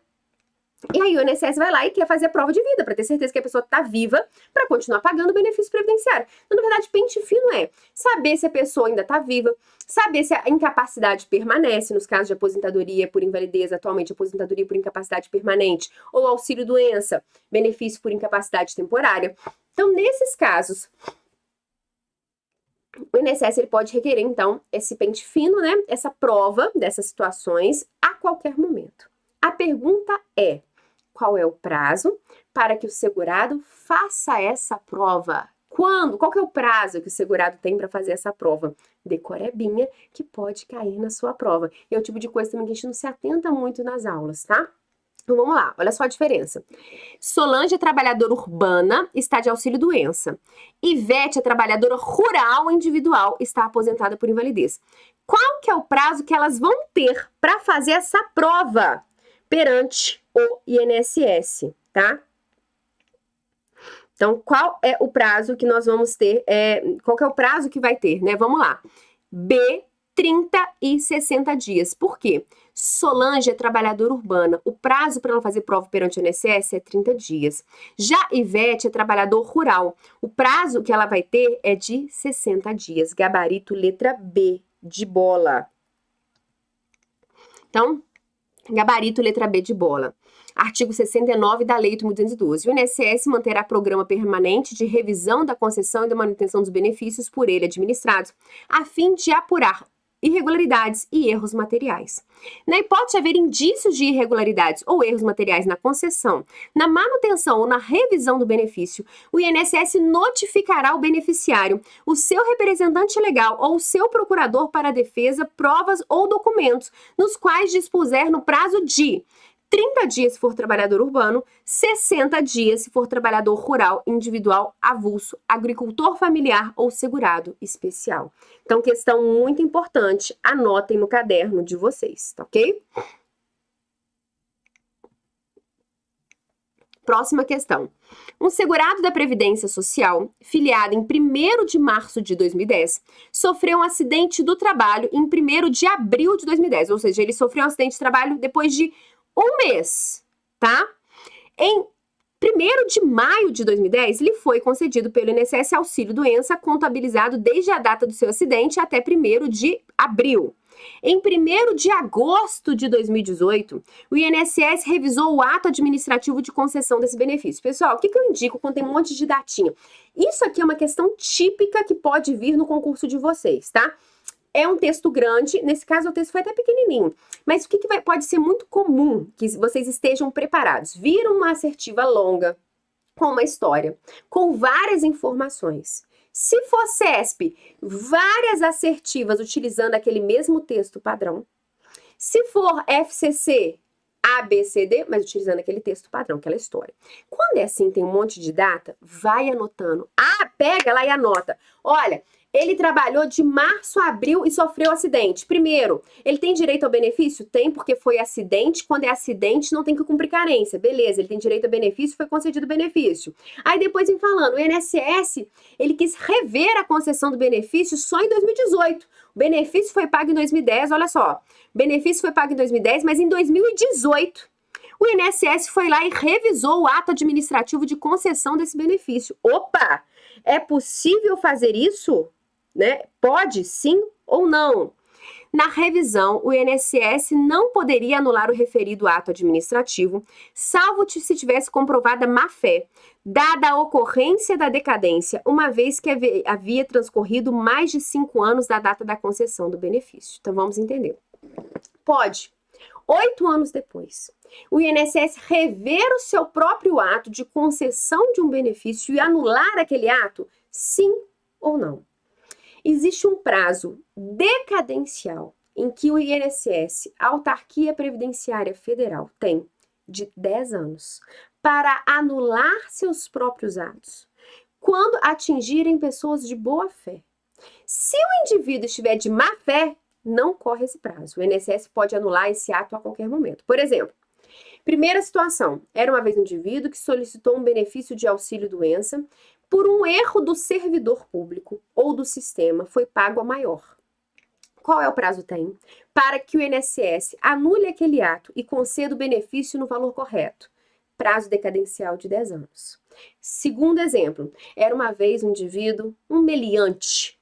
A: E aí o INSS vai lá e quer fazer a prova de vida, para ter certeza que a pessoa está viva, para continuar pagando o benefício previdenciário. Então, na verdade, pente fino é saber se a pessoa ainda está viva, saber se a incapacidade permanece, nos casos de aposentadoria por invalidez, atualmente aposentadoria por incapacidade permanente, ou auxílio-doença, benefício por incapacidade temporária. Então, nesses casos, o INSS ele pode requerer, então, esse pente fino, né, essa prova dessas situações a qualquer momento. A pergunta é: qual é o prazo para que o segurado faça essa prova? Quando? Qual que é o prazo que o segurado tem para fazer essa prova? Decorebinha que pode cair na sua prova. E é o tipo de coisa também que a gente não se atenta muito nas aulas, tá? Então vamos lá, olha só a diferença. Solange é trabalhadora urbana, está de auxílio-doença. Ivete é trabalhadora rural individual, está aposentada por invalidez. Qual que é o prazo que elas vão ter para fazer essa prova perante o INSS, tá? Então, qual é o prazo que nós vamos ter? Qual que é o prazo que vai ter, né? Vamos lá. B, 30 e 60 dias. Por quê? Solange é trabalhadora urbana. O prazo para ela fazer prova perante o INSS é 30 dias. Já Ivete é trabalhador rural. O prazo que ela vai ter é de 60 dias. Gabarito letra B, de bola. Então, gabarito letra B de bola. Artigo 69 da Lei 8.212. O INSS manterá programa permanente de revisão da concessão e da manutenção dos benefícios por ele administrados, a fim de apurar irregularidades e erros materiais. Na hipótese de haver indícios de irregularidades ou erros materiais na concessão, na manutenção ou na revisão do benefício, o INSS notificará o beneficiário, o seu representante legal ou o seu procurador para a defesa, provas ou documentos, nos quais dispuser no prazo de 30 dias se for trabalhador urbano, 60 dias se for trabalhador rural, individual, avulso, agricultor familiar ou segurado especial. Então, questão muito importante, anotem no caderno de vocês, tá ok? Próxima questão. Um segurado da Previdência Social, filiado em 1º de março de 2010, sofreu um acidente do trabalho em 1º de abril de 2010, ou seja, ele sofreu um acidente de trabalho depois de um mês, tá? Em 1º de maio de 2010, lhe foi concedido pelo INSS auxílio-doença contabilizado desde a data do seu acidente até 1º de abril. Em 1º de agosto de 2018, o INSS revisou o ato administrativo de concessão desse benefício. Pessoal, o que eu indico quando tem um monte de datinha? Isso aqui é uma questão típica que pode vir no concurso de vocês, tá? É um texto grande, nesse caso o texto foi até pequenininho, mas o que pode ser muito comum que vocês estejam preparados? Vir uma assertiva longa, com uma história, com várias informações. Se for CESP, várias assertivas utilizando aquele mesmo texto padrão. Se for FCC, A, B, C, D, mas utilizando aquele texto padrão, aquela história. Quando é assim, tem um monte de data, vai anotando. Ah, pega lá e anota. Olha, ele trabalhou de março a abril e sofreu acidente. Primeiro, ele tem direito ao benefício? Tem, porque foi acidente. Quando é acidente, não tem que cumprir carência. Beleza, ele tem direito ao benefício, foi concedido o benefício. Aí depois vem falando, o INSS, ele quis rever a concessão do benefício só em 2018. O benefício foi pago em 2010, olha só. O benefício foi pago em 2010, mas em 2018, o INSS foi lá e revisou o ato administrativo de concessão desse benefício. Opa! É possível fazer isso? Né? Pode, sim ou não? Na revisão, o INSS não poderia anular o referido ato administrativo, salvo se tivesse comprovada má-fé, dada a ocorrência da decadência, uma vez que havia transcorrido mais de 5 anos da data da concessão do benefício. Então, vamos entender. Pode. 8 anos depois, o INSS rever o seu próprio ato de concessão de um benefício e anular aquele ato? Sim ou não? Existe um prazo decadencial em que o INSS, a Autarquia Previdenciária Federal, tem de 10 anos para anular seus próprios atos, quando atingirem pessoas de boa fé. Se o indivíduo estiver de má fé, não corre esse prazo. O INSS pode anular esse ato a qualquer momento. Por exemplo, primeira situação, era uma vez um indivíduo que solicitou um benefício de auxílio-doença por um erro do servidor público ou do sistema, foi pago a maior. Qual é o prazo tem? Para que o INSS anule aquele ato e conceda o benefício no valor correto. Prazo decadencial de 10 anos. Segundo exemplo, era uma vez um indivíduo, um meliante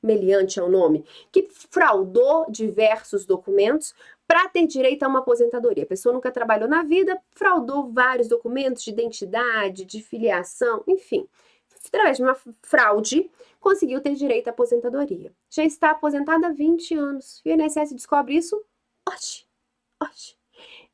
A: é o nome, que fraudou diversos documentos para ter direito a uma aposentadoria. A pessoa nunca trabalhou na vida, fraudou vários documentos de identidade, de filiação, enfim. Através de uma fraude, conseguiu ter direito à aposentadoria. Já está aposentada há 20 anos. E o INSS descobre isso? Oxe.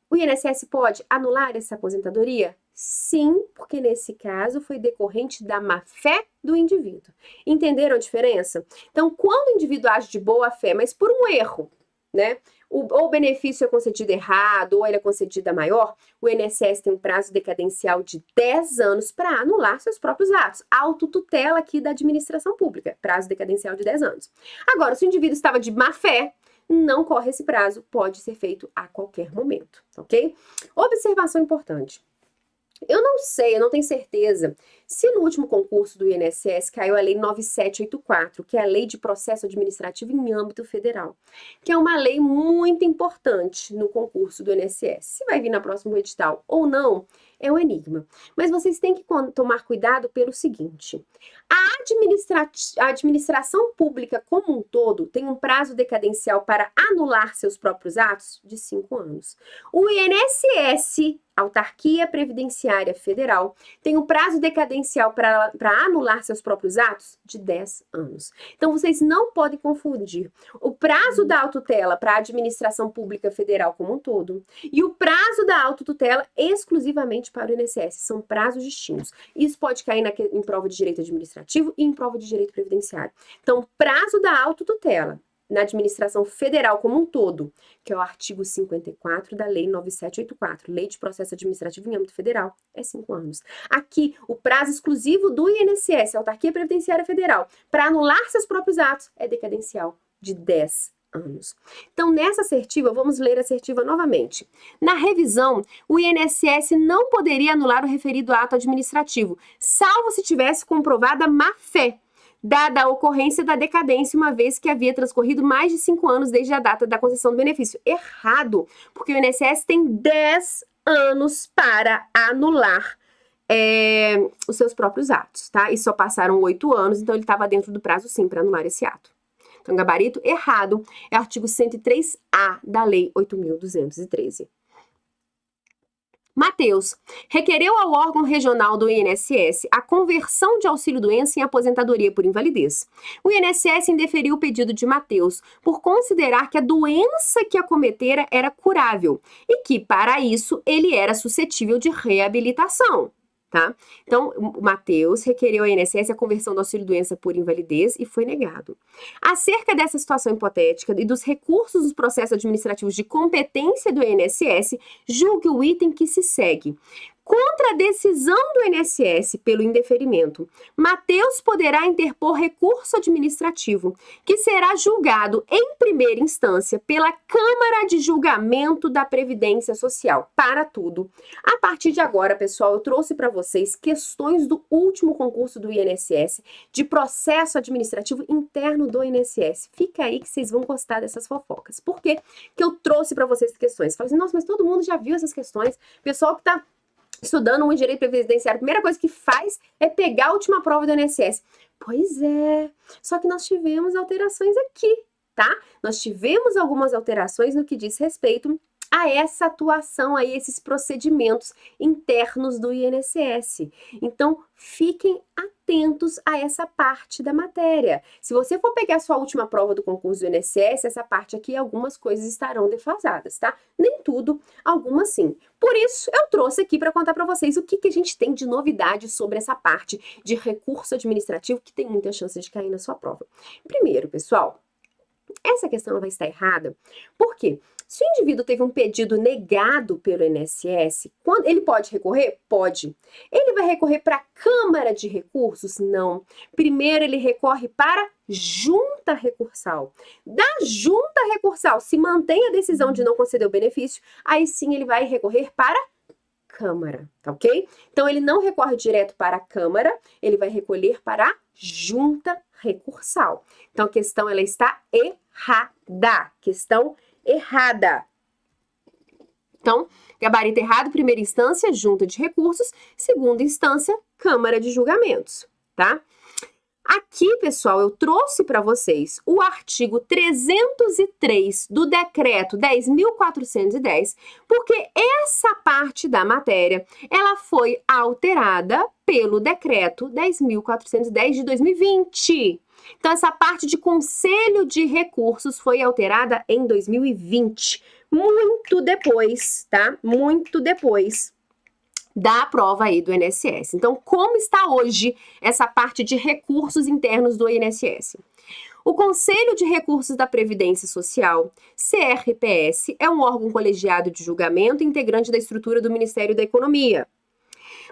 A: O INSS pode anular essa aposentadoria? Sim, porque nesse caso foi decorrente da má-fé do indivíduo. Entenderam a diferença? Então, quando o indivíduo age de boa fé, mas por um erro, né? Ou o benefício é concedido errado, ou ele é concedido a maior, o INSS tem um prazo decadencial de 10 anos para anular seus próprios atos. Autotutela aqui da administração pública, prazo decadencial de 10 anos. Agora, se o indivíduo estava de má fé, não corre esse prazo, pode ser feito a qualquer momento, ok? Observação importante. Eu não sei, eu não tenho certeza se no último concurso do INSS caiu a Lei 9784, que é a Lei de Processo Administrativo em âmbito federal, que é uma lei muito importante no concurso do INSS. Se vai vir na próxima edital ou não, é um enigma. Mas vocês têm que tomar cuidado pelo seguinte: a administração pública como um todo tem um prazo decadencial para anular seus próprios atos de 5 anos. O INSS, Autarquia Previdenciária Federal tem um prazo decadencial para anular seus próprios atos de 10 anos. Então, vocês não podem confundir o prazo da autotutela para a administração pública federal como um todo e o prazo da autotutela exclusivamente para o INSS. São prazos distintos. Isso pode cair em prova de direito administrativo e em prova de direito previdenciário. Então, prazo da autotutela na administração federal como um todo, que é o artigo 54 da Lei 9784, Lei de Processo Administrativo em âmbito federal, é 5 anos. Aqui, o prazo exclusivo do INSS, Autarquia Previdenciária Federal, para anular seus próprios atos, é decadencial de 10 anos. Então, nessa assertiva, vamos ler a assertiva novamente. Na revisão, o INSS não poderia anular o referido ato administrativo, salvo se tivesse comprovada má-fé, dada a ocorrência da decadência, uma vez que havia transcorrido mais de 5 anos desde a data da concessão do benefício. Errado, porque o INSS tem 10 anos para anular os seus próprios atos, tá? E só passaram 8 anos, então ele estava dentro do prazo sim para anular esse ato. Então, gabarito errado é o artigo 103A da Lei 8.213. Mateus, requereu ao órgão regional do INSS a conversão de auxílio-doença em aposentadoria por invalidez. O INSS indeferiu o pedido de Mateus por considerar que a doença que acometera era curável e que, para isso, ele era suscetível de reabilitação. Tá? Então, o Mateus requereu ao INSS a conversão do auxílio-doença por invalidez e foi negado. Acerca dessa situação hipotética e dos recursos dos processos administrativos de competência do INSS, julgue o item que se segue. Contra a decisão do INSS pelo indeferimento, Mateus poderá interpor recurso administrativo, que será julgado em primeira instância pela Câmara de Julgamento da Previdência Social. Para tudo. A partir de agora, pessoal, eu trouxe para vocês questões do último concurso do INSS, de processo administrativo interno do INSS. Fica aí que vocês vão gostar dessas fofocas. Por quê que eu trouxe para vocês questões? Falei assim, nossa, mas todo mundo já viu essas questões. Pessoal que está estudando um direito previdenciário, a primeira coisa que faz é pegar a última prova do INSS. Pois é, só que nós tivemos alterações aqui, tá? Nós tivemos algumas alterações no que diz respeito a essa atuação aí, esses procedimentos internos do INSS. Então, fiquem atentos a essa parte da matéria. Se você for pegar a sua última prova do concurso do INSS, essa parte aqui, algumas coisas estarão defasadas, tá? Nem tudo, algumas sim. Por isso, eu trouxe aqui para contar para vocês o que a gente tem de novidade sobre essa parte de recurso administrativo que tem muita chance de cair na sua prova. Primeiro, pessoal, essa questão vai estar errada. Por quê? Se o indivíduo teve um pedido negado pelo INSS, ele pode recorrer? Pode. Ele vai recorrer para a Câmara de Recursos? Não. Primeiro ele recorre para a Junta Recursal. Da Junta Recursal, se mantém a decisão de não conceder o benefício, aí sim ele vai recorrer para a Câmara, tá ok? Então ele não recorre direto para a Câmara, ele vai recolher para a Junta Recursal. Então a questão ela está errada. Questão errada. Então, gabarito errado, primeira instância, Junta de Recursos, segunda instância, Câmara de Julgamentos, tá? Aqui, pessoal, eu trouxe para vocês o artigo 303 do Decreto 10.410, porque essa parte da matéria, ela foi alterada pelo Decreto 10.410 de 2020. Então, essa parte de Conselho de Recursos foi alterada em 2020, muito depois, tá? Muito depois da prova aí do INSS. Então, como está hoje essa parte de recursos internos do INSS? O Conselho de Recursos da Previdência Social, CRPS, é um órgão colegiado de julgamento integrante da estrutura do Ministério da Economia.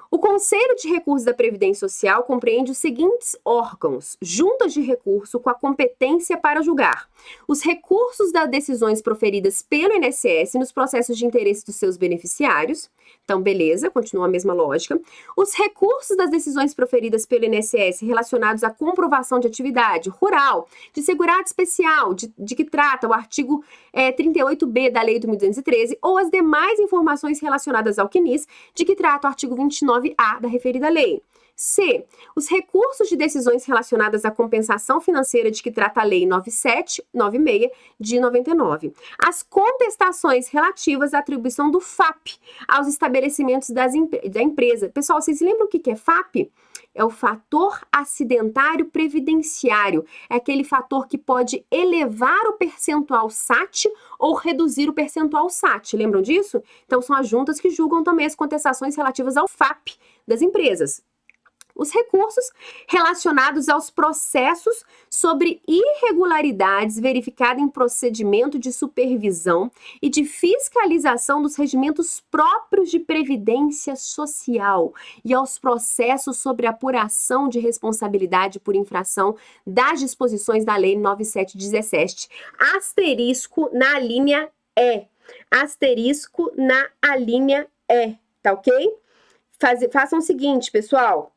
A: O Conselho de Recursos da Previdência Social compreende os seguintes órgãos: juntas de recurso com a competência para julgar os recursos das decisões proferidas pelo INSS nos processos de interesse dos seus beneficiários. Então, beleza, continua a mesma lógica. Os recursos das decisões proferidas pelo INSS relacionados à comprovação de atividade rural, de segurado especial, de que trata o artigo 38b da Lei 8.213, ou as demais informações relacionadas ao CNIS, de que trata o artigo 29A da referida lei. C. Os recursos de decisões relacionadas à compensação financeira de que trata a Lei 9796 de 99. As contestações relativas à atribuição do FAP aos estabelecimentos da empresa. Pessoal, vocês lembram o que é FAP? É o fator acidentário previdenciário. É aquele fator que pode elevar o percentual SAT ou reduzir o percentual SAT. Lembram disso? Então, são as juntas que julgam também as contestações relativas ao FAP das empresas. Os recursos relacionados aos processos sobre irregularidades verificadas em procedimento de supervisão e de fiscalização dos regimentos próprios de previdência social e aos processos sobre apuração de responsabilidade por infração das disposições da Lei 9717. Asterisco na linha E. Asterisco na alínea E, tá ok? Façam o seguinte, pessoal.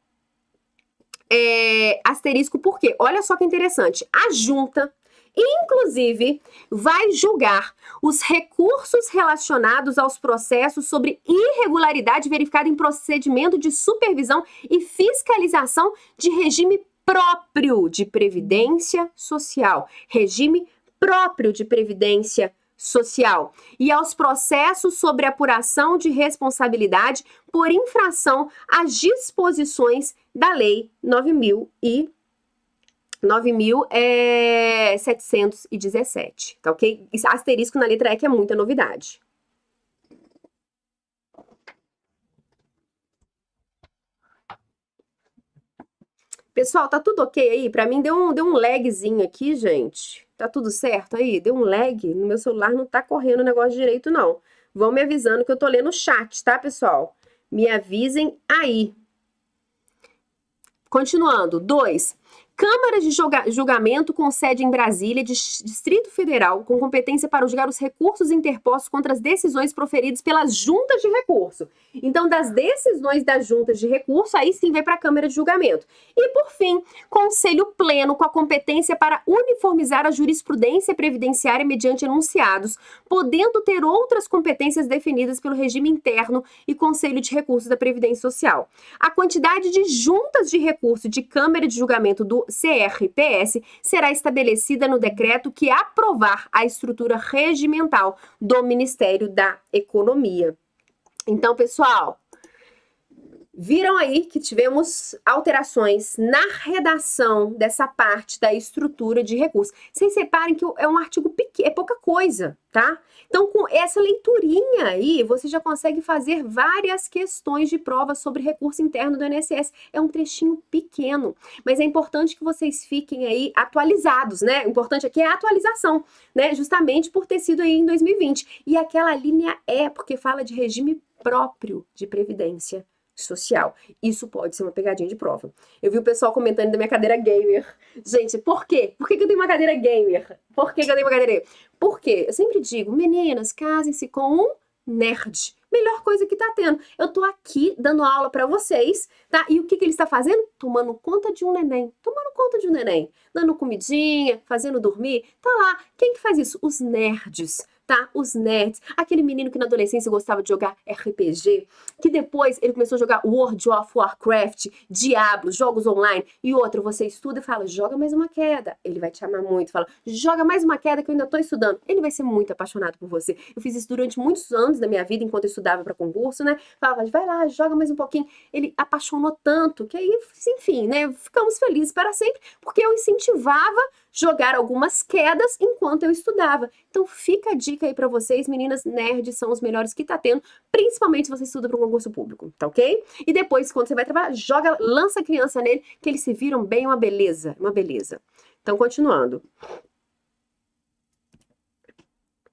A: Asterisco por quê? Olha só que interessante. A junta, inclusive, vai julgar os recursos relacionados aos processos sobre irregularidade verificada em procedimento de supervisão e fiscalização de regime próprio de previdência social. Regime próprio de previdência social. E aos processos sobre apuração de responsabilidade por infração às disposições da Lei 9.717, tá ok? Asterisco na letra E, que é muita novidade. Pessoal, tá tudo ok aí? Pra mim deu um lagzinho aqui, gente. Tá tudo certo aí? Deu um lag? No meu celular não tá correndo o negócio direito, não. Vão me avisando que eu tô lendo o chat, tá, pessoal? Me avisem aí. Continuando. 2. Câmara de julgamento com sede em Brasília, Distrito Federal, com competência para julgar os recursos interpostos contra as decisões proferidas pelas juntas de recurso. Então, das decisões das juntas de recurso, aí sim vai para a Câmara de Julgamento. E, por fim, Conselho Pleno, com a competência para uniformizar a jurisprudência previdenciária mediante enunciados, podendo ter outras competências definidas pelo regime interno e Conselho de Recursos da Previdência Social. A quantidade de juntas de recurso de Câmara de Julgamento do CRPS será estabelecida no decreto que aprovar a estrutura regimental do Ministério da Economia. Então, pessoal, viram aí que tivemos alterações na redação dessa parte da estrutura de recursos. Vocês reparem que é um artigo pequeno, é pouca coisa, tá? Então, com essa leiturinha aí, você já consegue fazer várias questões de prova sobre recurso interno do INSS. É um trechinho pequeno, mas é importante que vocês fiquem aí atualizados, né? O importante aqui é a atualização, né? Justamente por ter sido aí em 2020. E aquela linha é porque fala de regime próprio de previdência social. Isso pode ser uma pegadinha de prova. Eu vi o pessoal comentando da minha cadeira gamer. Gente, por quê? Por que eu tenho uma cadeira gamer? Por que eu tenho uma cadeira gamer? Por quê? Eu sempre digo, meninas, casem-se com um nerd. Melhor coisa que tá tendo. Eu tô aqui dando aula pra vocês, tá? E o que ele está fazendo? Tomando conta de um neném. Tomando conta de um neném. Dando comidinha, fazendo dormir. Tá lá. Quem que faz isso? Os nerds. Tá? Os nerds, aquele menino que na adolescência gostava de jogar RPG, que depois ele começou a jogar World of Warcraft, Diablo, jogos online, e outro, você estuda e fala, joga mais uma queda. Ele vai te amar muito, fala, joga mais uma queda que eu ainda tô estudando. Ele vai ser muito apaixonado por você. Eu fiz isso durante muitos anos da minha vida, enquanto eu estudava para concurso, né? Falava, vai lá, joga mais um pouquinho. Ele apaixonou tanto, que aí, enfim, né? Ficamos felizes para sempre, porque eu incentivava jogar algumas quedas enquanto eu estudava. Então fica a dica aí pra vocês, meninas, nerds são os melhores que tá tendo, principalmente se você estuda para um concurso público, tá ok? E depois, quando você vai trabalhar, joga, lança a criança nele, que eles se viram bem, uma beleza, uma beleza. Então, continuando.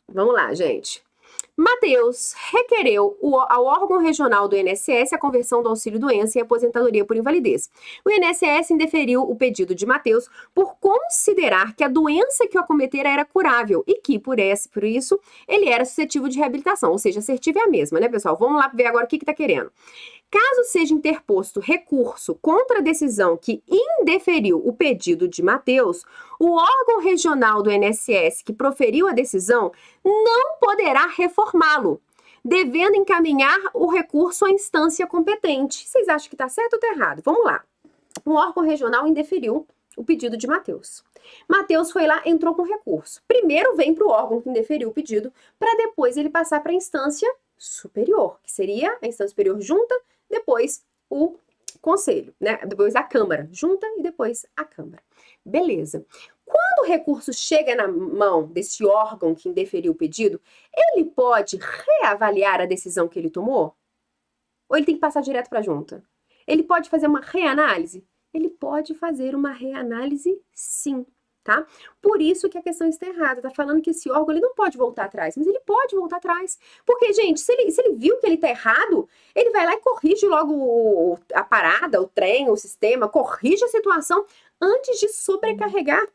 A: Vamos lá, gente. Matheus requereu ao órgão regional do INSS a conversão do auxílio-doença e aposentadoria por invalidez. O INSS indeferiu o pedido de Matheus por considerar que a doença que o acometera era curável e que, por isso, ele era suscetível de reabilitação, ou seja, assertiva é a mesma, né, pessoal? Vamos lá ver agora o que tá querendo. Caso seja interposto recurso contra a decisão que indeferiu o pedido de Matheus, o órgão regional do INSS que proferiu a decisão não poderá reformá-lo, devendo encaminhar o recurso à instância competente. Vocês acham que está certo ou está errado? Vamos lá. Um órgão regional indeferiu o pedido de Matheus. Matheus foi lá, entrou com recurso. Primeiro vem para o órgão que indeferiu o pedido, para depois ele passar para a instância superior, que seria a instância superior junta, depois o conselho, né? Depois a Câmara, junta e depois a Câmara. Beleza. Quando o recurso chega na mão desse órgão que indeferiu o pedido, ele pode reavaliar a decisão que ele tomou? Ou ele tem que passar direto para a junta? Ele pode fazer uma reanálise? Ele pode fazer uma reanálise, sim, tá? Por isso que a questão está errada. Tá falando que esse órgão ele não pode voltar atrás, mas ele pode voltar atrás. Porque, gente, se ele viu que ele tá errado, ele vai lá e corrige logo a parada, o trem, o sistema, corrige a situação antes de sobrecarregar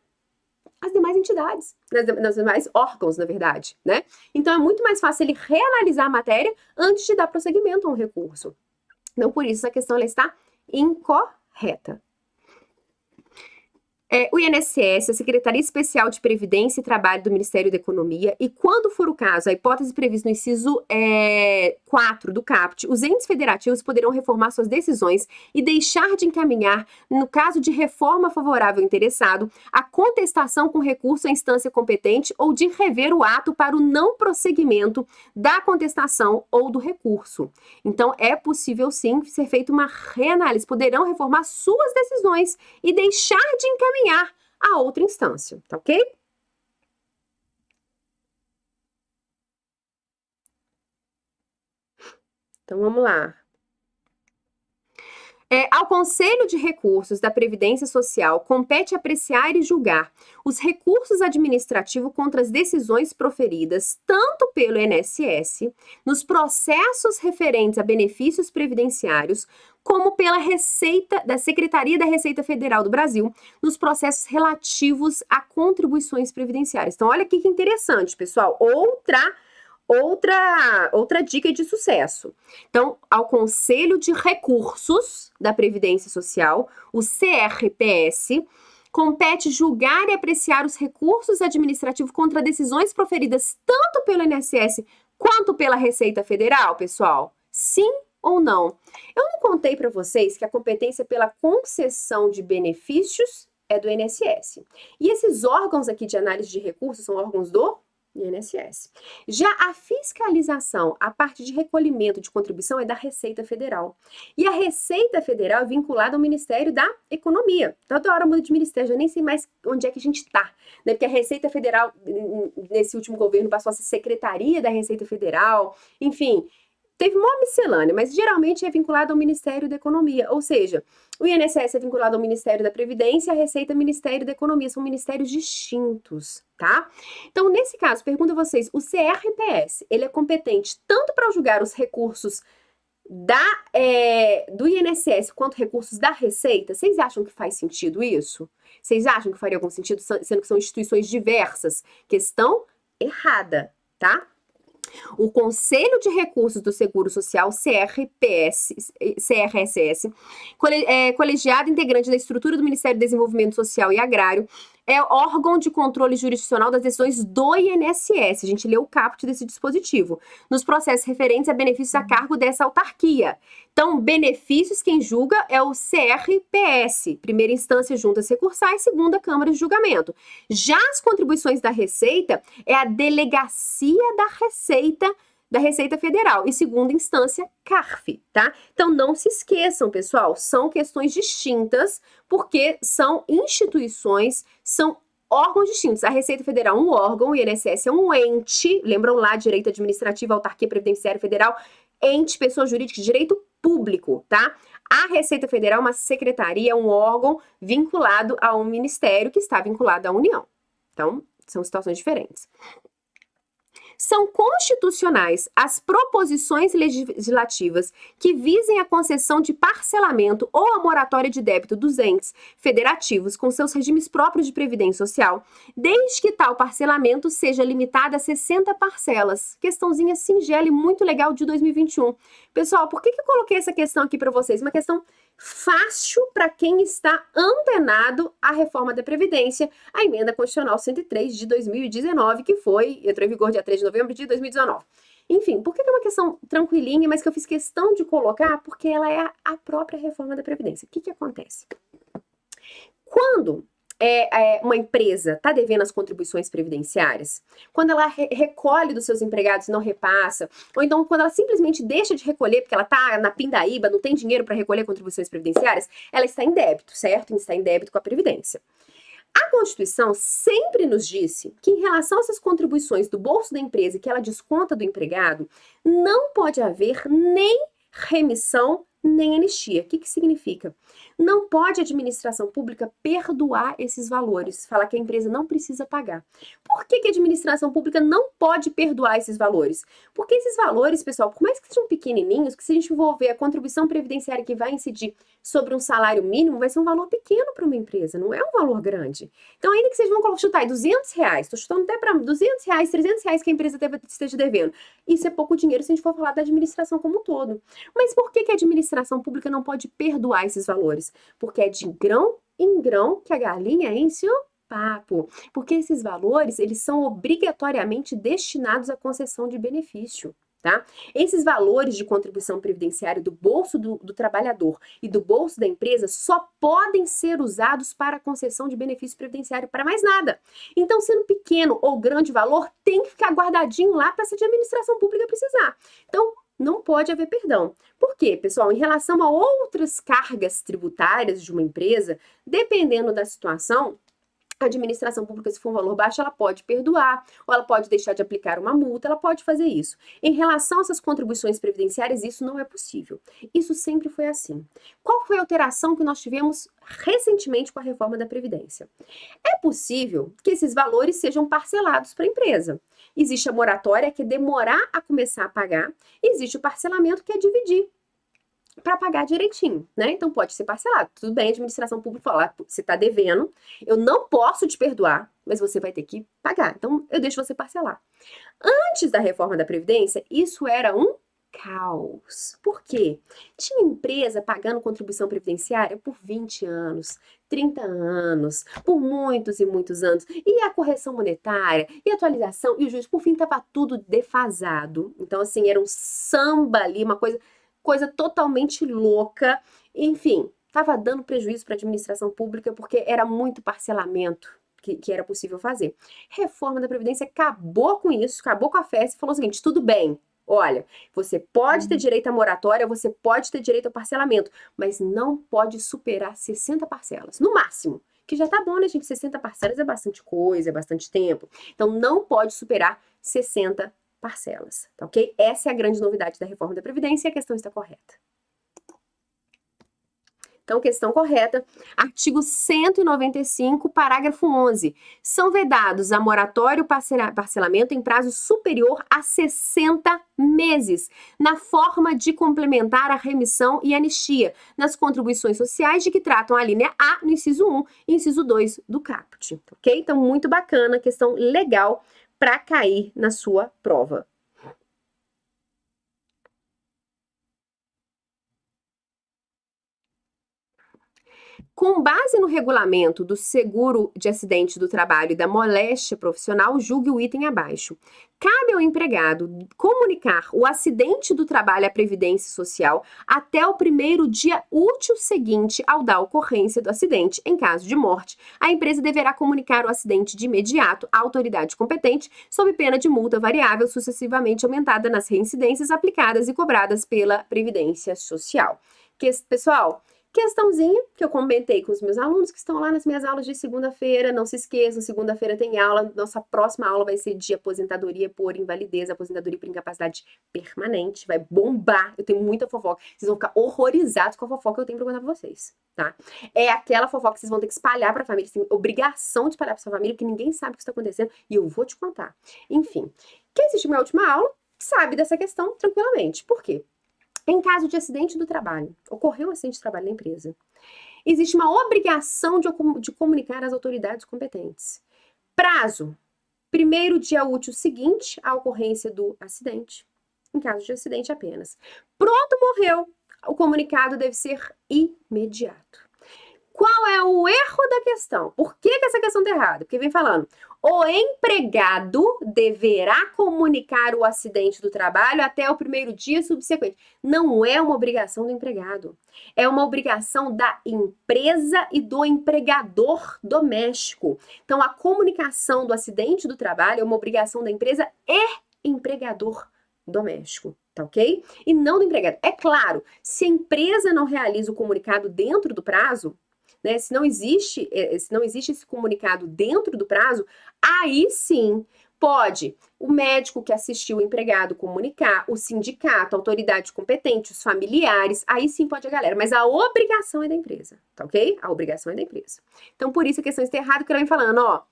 A: as demais entidades, nas demais órgãos, na verdade, né? Então, é muito mais fácil ele reanalisar a matéria antes de dar prosseguimento a um recurso. Então, por isso, a questão ela está incorreta. O INSS, a Secretaria Especial de Previdência e Trabalho do Ministério da Economia, e quando for o caso, a hipótese prevista no inciso 4 do CAPT, os entes federativos poderão reformar suas decisões e deixar de encaminhar, no caso de reforma favorável ao interessado, a contestação com recurso à instância competente ou de rever o ato para o não prosseguimento da contestação ou do recurso. Então, é possível, sim, ser feita uma reanálise. Poderão reformar suas decisões e deixar de encaminhar a outra instância, tá ok? Então, vamos lá. Ao Conselho de Recursos da Previdência Social compete apreciar e julgar os recursos administrativos contra as decisões proferidas tanto pelo INSS, nos processos referentes a benefícios previdenciários, como pela da Secretaria da Receita Federal do Brasil, nos processos relativos a contribuições previdenciárias. Então, olha aqui que interessante, pessoal. Outra dica de sucesso. Então, ao Conselho de Recursos da Previdência Social, o CRPS, compete julgar e apreciar os recursos administrativos contra decisões proferidas tanto pelo INSS quanto pela Receita Federal, pessoal? Sim ou não? Eu não contei para vocês que a competência pela concessão de benefícios é do INSS. E esses órgãos aqui de análise de recursos são órgãos do INSS. Já a fiscalização, a parte de recolhimento de contribuição é da Receita Federal. E a Receita Federal é vinculada ao Ministério da Economia. Toda hora muda de ministério, já nem sei mais onde é que a gente tá, né? Porque a Receita Federal, nesse último governo, passou a ser Secretaria da Receita Federal, enfim, teve uma miscelânea, mas geralmente é vinculado ao Ministério da Economia, ou seja, o INSS é vinculado ao Ministério da Previdência, a Receita ao Ministério da Economia, são ministérios distintos, tá? Então, nesse caso, pergunto a vocês, o CRPS, ele é competente tanto para julgar os recursos do INSS quanto recursos da Receita? Vocês acham que faz sentido isso? Vocês acham que faria algum sentido, sendo que são instituições diversas? Questão errada, tá? O Conselho de Recursos do Seguro Social, CRSS, colegiado integrante da estrutura do Ministério do Desenvolvimento Social e Agrário, é órgão de controle jurisdicional das decisões do INSS. A gente leu o caput desse dispositivo. Nos processos referentes a benefícios a cargo dessa autarquia. Então, benefícios quem julga é o CRPS, primeira instância juntas recursais, segunda Câmara de Julgamento. Já as contribuições da Receita é a Delegacia da Receita Federal e segunda instância, CARF, tá? Então, não se esqueçam, pessoal, são questões distintas, porque são instituições, são órgãos distintos. A Receita Federal é um órgão, o INSS é um ente, lembram lá, direito administrativo, autarquia previdenciária federal, ente, pessoa jurídica, direito público, tá? A Receita Federal é uma secretaria, um órgão vinculado a um ministério que está vinculado à União. Então, são situações diferentes. São constitucionais as proposições legislativas que visem a concessão de parcelamento ou a moratória de débito dos entes federativos com seus regimes próprios de previdência social, desde que tal parcelamento seja limitado a 60 parcelas. Questãozinha singela e muito legal de 2021. Pessoal, por que eu coloquei essa questão aqui para vocês? Uma questão fácil para quem está antenado à reforma da Previdência, a Emenda Constitucional 103 de 2019, que entrou em vigor dia 3 de novembro de 2019. Enfim, por que é uma questão tranquilinha, mas que eu fiz questão de colocar? Porque ela é a própria reforma da Previdência. O que acontece? Quando uma empresa está devendo as contribuições previdenciárias, quando ela recolhe dos seus empregados e não repassa, ou então quando ela simplesmente deixa de recolher porque ela está na pindaíba, não tem dinheiro para recolher contribuições previdenciárias, ela está em débito, certo? Está em débito com a Previdência. A Constituição sempre nos disse que, em relação a essas contribuições do bolso da empresa que ela desconta do empregado, não pode haver nem remissão nem anistia. O que significa? Não pode a administração pública perdoar esses valores, falar que a empresa não precisa pagar. Por que a administração pública não pode perdoar esses valores? Porque esses valores, pessoal, por mais que sejam pequenininhos, que se a gente for ver a contribuição previdenciária que vai incidir sobre um salário mínimo, vai ser um valor pequeno para uma empresa, não é um valor grande. Então, ainda que vocês vão chutar aí R$200, estou chutando até para R$200, R$300 que a empresa esteja devendo. Isso é pouco dinheiro se a gente for falar da administração como um todo. Mas por que a administração pública não pode perdoar esses valores? Porque é de grão em grão que a galinha enche o papo. Porque esses valores, eles são obrigatoriamente destinados à concessão de benefício. Tá? Esses valores de contribuição previdenciária do bolso do trabalhador e do bolso da empresa só podem ser usados para a concessão de benefício previdenciário, para mais nada. Então, sendo pequeno ou grande valor, tem que ficar guardadinho lá para se a administração pública precisar. Então, não pode haver perdão. Por quê, pessoal? Em relação a outras cargas tributárias de uma empresa, dependendo da situação, a administração pública, se for um valor baixo, ela pode perdoar, ou ela pode deixar de aplicar uma multa, ela pode fazer isso. Em relação a essas contribuições previdenciárias, isso não é possível. Isso sempre foi assim. Qual foi a alteração que nós tivemos recentemente com a reforma da Previdência? É possível que esses valores sejam parcelados para a empresa. Existe a moratória, que é demorar a começar a pagar, e existe o parcelamento, que é dividir para pagar direitinho, né? Então pode ser parcelado. Tudo bem, a administração pública fala, você está devendo, eu não posso te perdoar, mas você vai ter que pagar. Então eu deixo você parcelar. Antes da reforma da Previdência, isso era um caos. Por quê? Tinha empresa pagando contribuição previdenciária por 20 anos, 30 anos, por muitos e muitos anos. E a correção monetária, e a atualização, e o juiz, por fim, estava tudo defasado. Então, assim, era um samba ali, uma coisa totalmente louca. Enfim, estava dando prejuízo para a administração pública porque era muito parcelamento que era possível fazer. Reforma da Previdência acabou com isso, acabou com a festa e falou o seguinte, tudo bem, olha, você pode ter direito à moratória, você pode ter direito ao parcelamento, mas não pode superar 60 parcelas, no máximo. Que já tá bom, né, gente? 60 parcelas é bastante coisa, é bastante tempo. Então, não pode superar 60 parcelas, tá ok? Essa é a grande novidade da reforma da Previdência e a questão está correta. Então, questão correta. Artigo 195, parágrafo 11. São vedados a moratória e o parcelamento em prazo superior a 60 meses, na forma de complementar a remissão e anistia nas contribuições sociais de que tratam a linha A no inciso 1 e inciso 2 do caput, ok? Então, muito bacana, questão legal para cair na sua prova. Com base no regulamento do seguro de acidente do trabalho e da moléstia profissional, julgue o item abaixo. Cabe ao empregado comunicar o acidente do trabalho à Previdência Social até o primeiro dia útil seguinte ao da ocorrência do acidente. Em caso de morte, a empresa deverá comunicar o acidente de imediato à autoridade competente, sob pena de multa variável sucessivamente aumentada nas reincidências aplicadas e cobradas pela Previdência Social. Pessoal, questãozinha que eu comentei com os meus alunos que estão lá nas minhas aulas de segunda-feira. Não se esqueçam, segunda-feira tem aula. Nossa próxima aula vai ser de aposentadoria por invalidez, aposentadoria por incapacidade permanente. Vai bombar. Eu tenho muita fofoca. Vocês vão ficar horrorizados com a fofoca que eu tenho pra contar pra vocês, tá? É aquela fofoca que vocês vão ter que espalhar pra família. Vocês têm obrigação de espalhar pra sua família, porque ninguém sabe o que está acontecendo e eu vou te contar. Enfim, quem assistiu minha última aula sabe dessa questão tranquilamente. Por quê? Em caso de acidente do trabalho, ocorreu um acidente de trabalho na empresa, existe uma obrigação de comunicar às autoridades competentes. Prazo, primeiro dia útil seguinte à ocorrência do acidente, em caso de acidente apenas. Pronto, morreu, o comunicado deve ser imediato. Qual é é o erro da questão. Por que essa questão tá errada? Porque vem falando, o empregado deverá comunicar o acidente do trabalho até o primeiro dia subsequente. Não é uma obrigação do empregado. É uma obrigação da empresa e do empregador doméstico. Então, a comunicação do acidente do trabalho é uma obrigação da empresa e empregador doméstico. Tá ok? E não do empregado. É claro, se a empresa não realiza o comunicado dentro do prazo, né, se não existe esse comunicado dentro do prazo, aí sim pode o médico que assistiu o empregado comunicar, o sindicato, a autoridade competente, os familiares, aí sim pode a galera. Mas a obrigação é da empresa, tá ok? A obrigação é da empresa. Então, por isso a questão está errada, que ela vem falando, ó,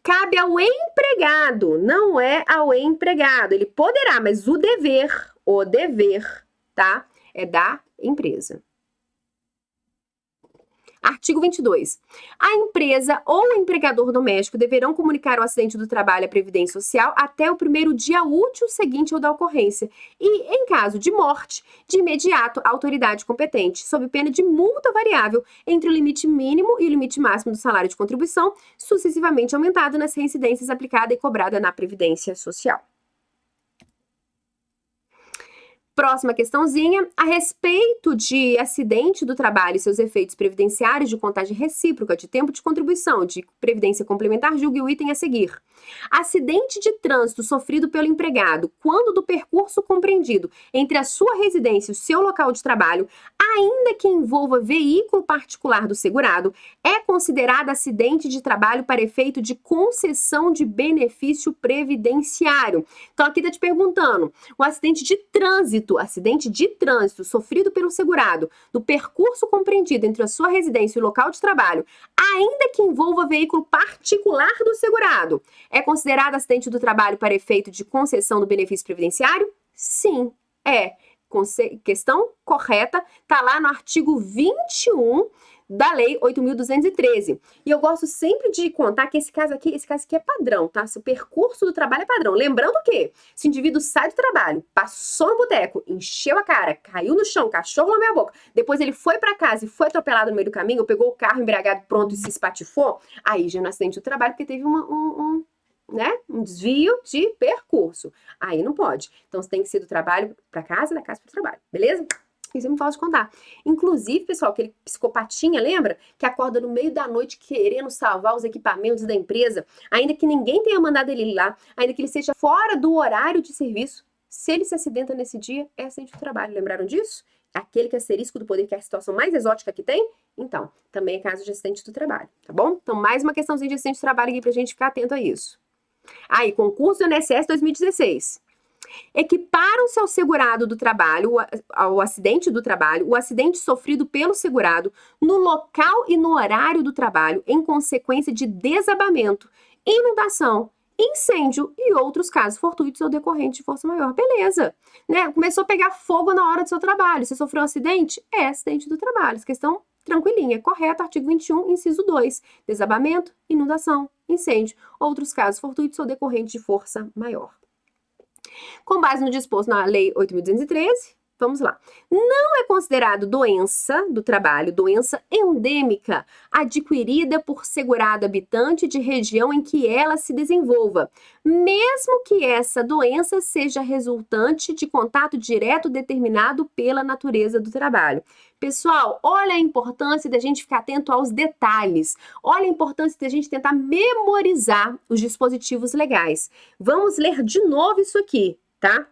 A: cabe ao empregado, não é ao empregado. Ele poderá, mas o dever, tá? É da empresa. Artigo 22. A empresa ou o empregador doméstico deverão comunicar o acidente do trabalho à Previdência Social até o primeiro dia útil seguinte ao da ocorrência e, em caso de morte, de imediato à autoridade competente, sob pena de multa variável entre o limite mínimo e o limite máximo do salário de contribuição, sucessivamente aumentado nas reincidências aplicada e cobrada na Previdência Social. Próxima questãozinha, a respeito de acidente do trabalho e seus efeitos previdenciários de contagem recíproca, de tempo de contribuição, de previdência complementar, julgue o item a seguir. Acidente de trânsito sofrido pelo empregado quando do percurso compreendido entre a sua residência e o seu local de trabalho, ainda que envolva veículo particular do segurado, é considerado acidente de trabalho para efeito de concessão de benefício previdenciário. Então aqui tá te perguntando, o acidente de trânsito sofrido pelo segurado, do percurso compreendido entre a sua residência e o local de trabalho, ainda que envolva veículo particular do segurado, é considerado acidente do trabalho para efeito de concessão do benefício previdenciário? Sim, é. Questão correta, tá lá no artigo 21 da Lei 8.213. E eu gosto sempre de contar que esse caso aqui é padrão, tá? Se o percurso do trabalho é padrão. Lembrando o quê? Se o indivíduo sai do trabalho, passou no boteco, encheu a cara, caiu no chão, cachorro lambeu a boca, depois ele foi pra casa e foi atropelado no meio do caminho, ou pegou o carro embriagado pronto e se espatifou, aí já é um acidente do trabalho, porque teve um desvio de percurso. Aí não pode. Então, você tem que ser do trabalho para casa, da casa para o trabalho, beleza? Isso eu me posso contar. Inclusive, pessoal, aquele psicopatinha, lembra? Que acorda no meio da noite querendo salvar os equipamentos da empresa, ainda que ninguém tenha mandado ele ir lá, ainda que ele seja fora do horário de serviço, se ele se acidenta nesse dia, é acidente do trabalho. Lembraram disso? Aquele que é asterisco do poder, que é a situação mais exótica que tem? Então, também é caso de acidente do trabalho, tá bom? Então, mais uma questãozinha de acidente do trabalho aqui pra gente ficar atento a isso. Aí, concurso do INSS 2016. Equiparam-se ao segurado do trabalho, ao acidente do trabalho, o acidente sofrido pelo segurado no local e no horário do trabalho em consequência de desabamento, inundação, incêndio e outros casos fortuitos ou decorrentes de força maior. Beleza, né? Começou a pegar fogo na hora do seu trabalho. Você sofreu um acidente? É acidente do trabalho. Essa questão tranquilinha, correto, artigo 21, inciso 2. Desabamento, inundação, incêndio, outros casos fortuitos ou decorrentes de força maior. Com base no disposto na Lei 8.213, vamos lá. Não é considerado doença do trabalho, doença endêmica, adquirida por segurado habitante de região em que ela se desenvolva, mesmo que essa doença seja resultante de contato direto determinado pela natureza do trabalho. Pessoal, olha a importância da gente ficar atento aos detalhes. Olha a importância da gente tentar memorizar os dispositivos legais. Vamos ler de novo isso aqui, tá?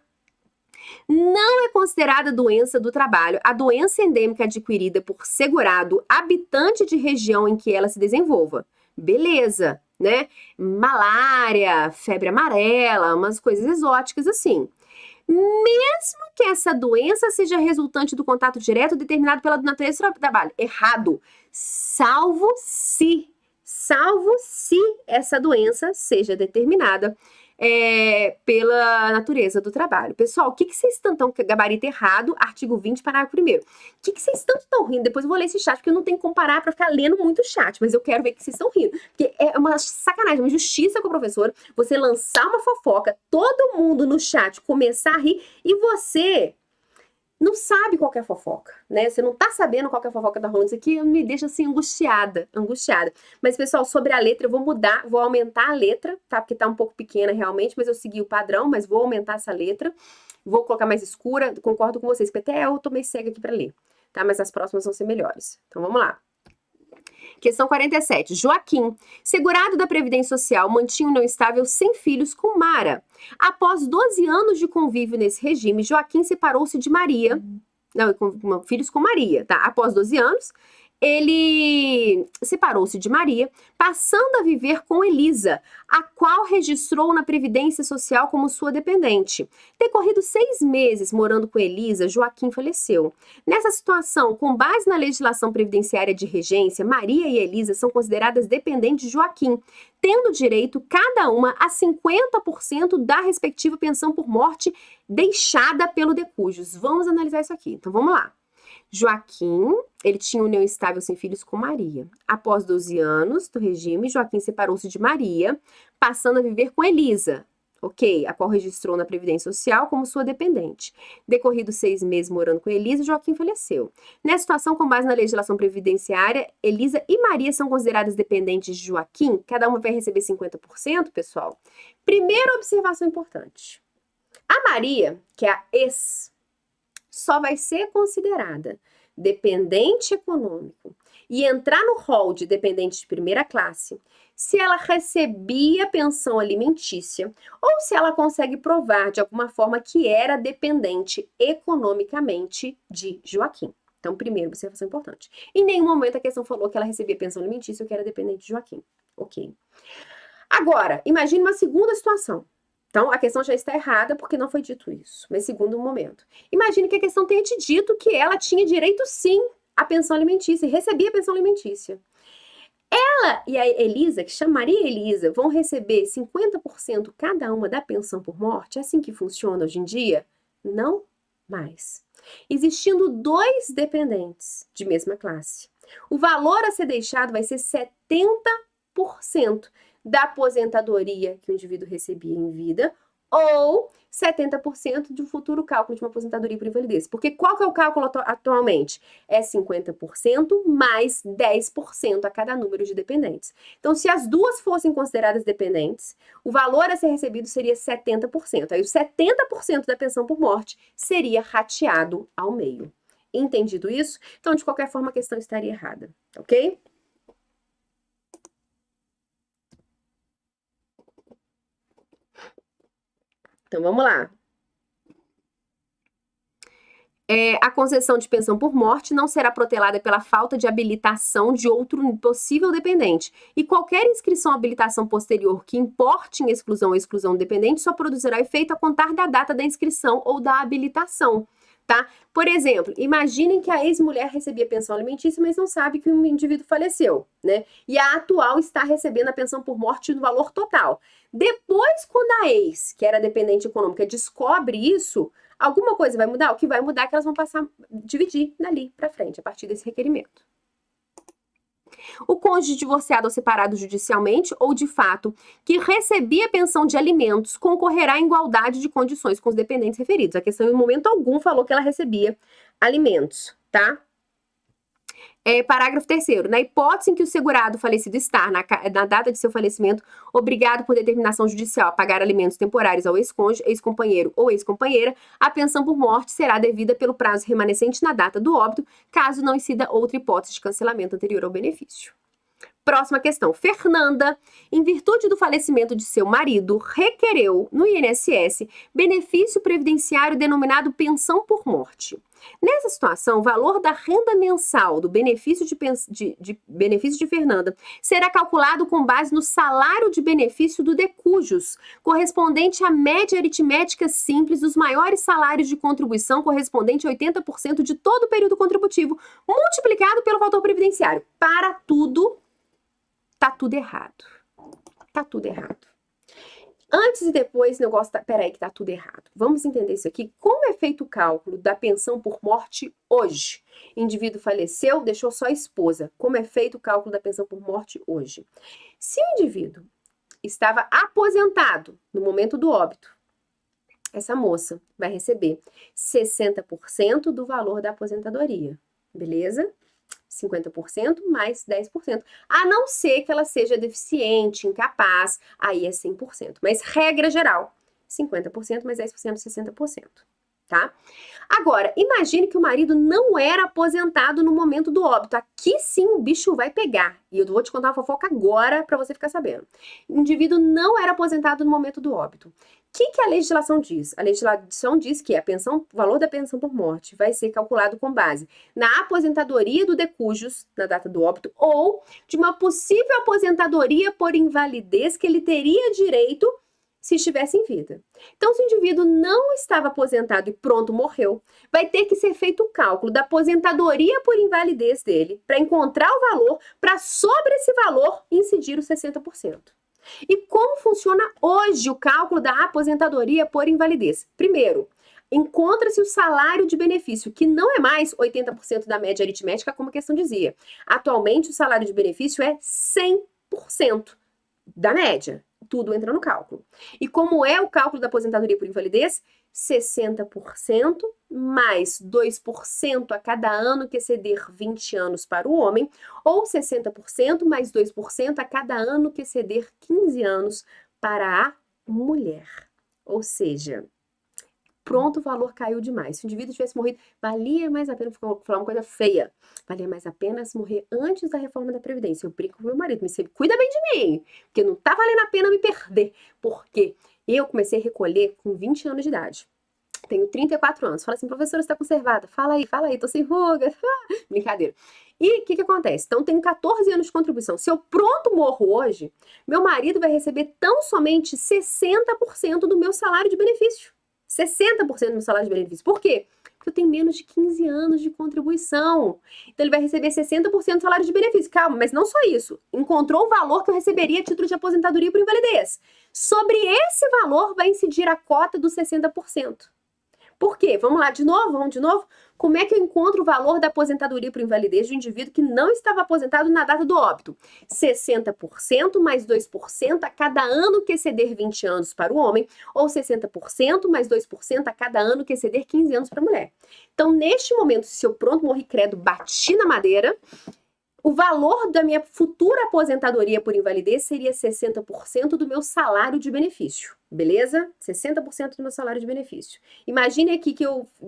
A: Não é considerada doença do trabalho a doença endêmica adquirida por segurado habitante de região em que ela se desenvolva. Beleza, né? Malária, febre amarela, umas coisas exóticas assim. Mesmo que essa doença seja resultante do contato direto determinado pela natureza do trabalho. Errado. Salvo se essa doença seja determinada pela natureza do trabalho. Pessoal, o que vocês estão gabarito errado, artigo 20, parágrafo 1º. O que vocês estão rindo? Depois eu vou ler esse chat, porque eu não tenho que comparar para ficar lendo muito o chat, mas eu quero ver que vocês estão rindo. Porque é uma sacanagem, uma injustiça com a professora, você lançar uma fofoca, todo mundo no chat começar a rir, e você não sabe qual que é a fofoca, né? Você não tá sabendo qual que é a fofoca da rolando. Isso aqui me deixa assim angustiada. Mas, pessoal, sobre a letra, eu vou mudar, vou aumentar a letra, tá? Porque tá um pouco pequena realmente, mas eu segui o padrão, mas vou aumentar essa letra. Vou colocar mais escura, concordo com vocês, porque até eu tô meio cega aqui pra ler, tá? Mas as próximas vão ser melhores. Então, vamos lá. Questão 47. Joaquim, segurado da Previdência Social, mantinha união estável sem filhos com Mara. Após 12 anos de convívio nesse regime, Joaquim separou-se de Maria. Não, filhos com Maria, tá? Após 12 anos, ele separou-se de Maria, passando a viver com Elisa, a qual registrou na Previdência Social como sua dependente. Decorridos 6 meses morando com Elisa, Joaquim faleceu. Nessa situação, com base na legislação previdenciária de regência, Maria e Elisa são consideradas dependentes de Joaquim, tendo direito cada uma a 50% da respectiva pensão por morte deixada pelo decujus. Vamos analisar isso aqui. Então, vamos lá. Joaquim, ele tinha união estável sem filhos com Maria. Após 12 anos do regime, Joaquim separou-se de Maria, passando a viver com Elisa, ok? A qual registrou na Previdência Social como sua dependente. Decorridos 6 meses morando com Elisa, Joaquim faleceu. Nessa situação, com base na legislação previdenciária, Elisa e Maria são consideradas dependentes de Joaquim. Cada uma vai receber 50%, pessoal. Primeira observação importante. A Maria, que é a ex, só vai ser considerada dependente econômico e entrar no rol de dependente de primeira classe se ela recebia pensão alimentícia ou se ela consegue provar de alguma forma que era dependente economicamente de Joaquim. Então, primeira observação importante. Em nenhum momento a questão falou que ela recebia pensão alimentícia ou que era dependente de Joaquim. Ok. Agora, imagine uma segunda situação. Então, a questão já está errada porque não foi dito isso. Mas segundo momento. Imagine que a questão tenha te dito que ela tinha direito, sim, à pensão alimentícia e recebia a pensão alimentícia. Ela e a Elisa, que chamaria Elisa, vão receber 50% cada uma da pensão por morte? É assim que funciona hoje em dia? Não mais. Existindo 2 dependentes de mesma classe, o valor a ser deixado vai ser 70% da aposentadoria que o indivíduo recebia em vida ou 70% do futuro cálculo de uma aposentadoria por invalidez. Porque qual que é o cálculo atualmente? É 50% mais 10% a cada número de dependentes. Então, se as duas fossem consideradas dependentes, o valor a ser recebido seria 70%. Aí, os 70% da pensão por morte seria rateado ao meio. Entendido isso? Então, de qualquer forma, a questão estaria errada, ok? Então, vamos lá. A concessão de pensão por morte não será protelada pela falta de habilitação de outro possível dependente. E qualquer inscrição ou habilitação posterior que importe em exclusão ou exclusão do dependente só produzirá efeito a contar da data da inscrição ou da habilitação. Tá? Por exemplo, imaginem que a ex-mulher recebia pensão alimentícia, mas não sabe que o indivíduo faleceu, né? E a atual está recebendo a pensão por morte no valor total. Depois, quando a ex, que era dependente econômica, descobre isso, alguma coisa vai mudar? O que vai mudar é que elas vão passar a dividir dali para frente, a partir desse requerimento. O cônjuge divorciado ou separado judicialmente ou de fato que recebia pensão de alimentos concorrerá em igualdade de condições com os dependentes referidos. A questão em momento algum falou que ela recebia alimentos, tá? Parágrafo 3º. Na hipótese em que o segurado falecido estar, na data de seu falecimento, obrigado por determinação judicial a pagar alimentos temporários ao ex-cônjuge, ex-companheiro ou ex-companheira, a pensão por morte será devida pelo prazo remanescente na data do óbito, caso não incida outra hipótese de cancelamento anterior ao benefício. Próxima questão. Fernanda, em virtude do falecimento de seu marido, requereu no INSS benefício previdenciário denominado pensão por morte. Nessa situação, o valor da renda mensal do benefício de Fernanda será calculado com base no salário de benefício do decujus, correspondente à média aritmética simples dos maiores salários de contribuição correspondente a 80% de todo o período contributivo, multiplicado pelo valor previdenciário. Para tudo, tá tudo errado. Tá tudo errado. Antes e depois, o negócio tá... Peraí que tá tudo errado. Vamos entender isso aqui. Como é feito o cálculo da pensão por morte hoje? Indivíduo faleceu, deixou só a esposa. Como é feito o cálculo da pensão por morte hoje? Se o indivíduo estava aposentado no momento do óbito, essa moça vai receber 60% do valor da aposentadoria, beleza? 50% mais 10%. A não ser que ela seja deficiente, incapaz, aí é 100%. Mas regra geral, 50% mais 10%, 60%. Tá? Agora, imagine que o marido não era aposentado no momento do óbito. Aqui sim o bicho vai pegar. E eu vou te contar uma fofoca agora para você ficar sabendo. O indivíduo não era aposentado no momento do óbito. O que a legislação diz? A legislação diz que o valor da pensão por morte vai ser calculado com base na aposentadoria do decujus, na data do óbito, ou de uma possível aposentadoria por invalidez que ele teria direito se estivesse em vida. Então, se o indivíduo não estava aposentado e pronto, morreu, vai ter que ser feito o cálculo da aposentadoria por invalidez dele para encontrar o valor, para sobre esse valor incidir os 60%. E como funciona hoje o cálculo da aposentadoria por invalidez? Primeiro, encontra-se o salário de benefício, que não é mais 80% da média aritmética, como a questão dizia. Atualmente, o salário de benefício é 100% da média. Tudo entra no cálculo. E como é o cálculo da aposentadoria por invalidez? 60% mais 2% a cada ano que exceder 20 anos para o homem, ou 60% mais 2% a cada ano que exceder 15 anos para a mulher. Ou seja, pronto, o valor caiu demais. Se o indivíduo tivesse morrido, valia mais a pena, vou falar uma coisa feia, valia mais a pena se morrer antes da reforma da Previdência. Eu brinco com meu marido, me sempre cuida bem de mim, porque não tá valendo a pena me perder. Porque eu comecei a recolher com 20 anos de idade. Tenho 34 anos. Fala assim, professora, você tá conservada? Fala aí, tô sem ruga. Brincadeira. E o que acontece? Então, tenho 14 anos de contribuição. Se eu pronto morro hoje, meu marido vai receber tão somente 60% do meu salário de benefício. 60% do meu salário de benefício. Por quê? Porque eu tenho menos de 15 anos de contribuição. Então, ele vai receber 60% do salário de benefício. Calma, mas não só isso. Encontrou o valor que eu receberia a título de aposentadoria por invalidez. Sobre esse valor vai incidir a cota dos 60%. Por quê? Vamos lá, vamos de novo? Como é que eu encontro o valor da aposentadoria por invalidez do indivíduo que não estava aposentado na data do óbito? 60% mais 2% a cada ano que exceder 20 anos para o homem, ou 60% mais 2% a cada ano que exceder 15 anos para a mulher. Então, neste momento, se eu pronto morri credo, bati na madeira, o valor da minha futura aposentadoria por invalidez seria 60% do meu salário de benefício, beleza? 60% do meu salário de benefício. Imagine aqui que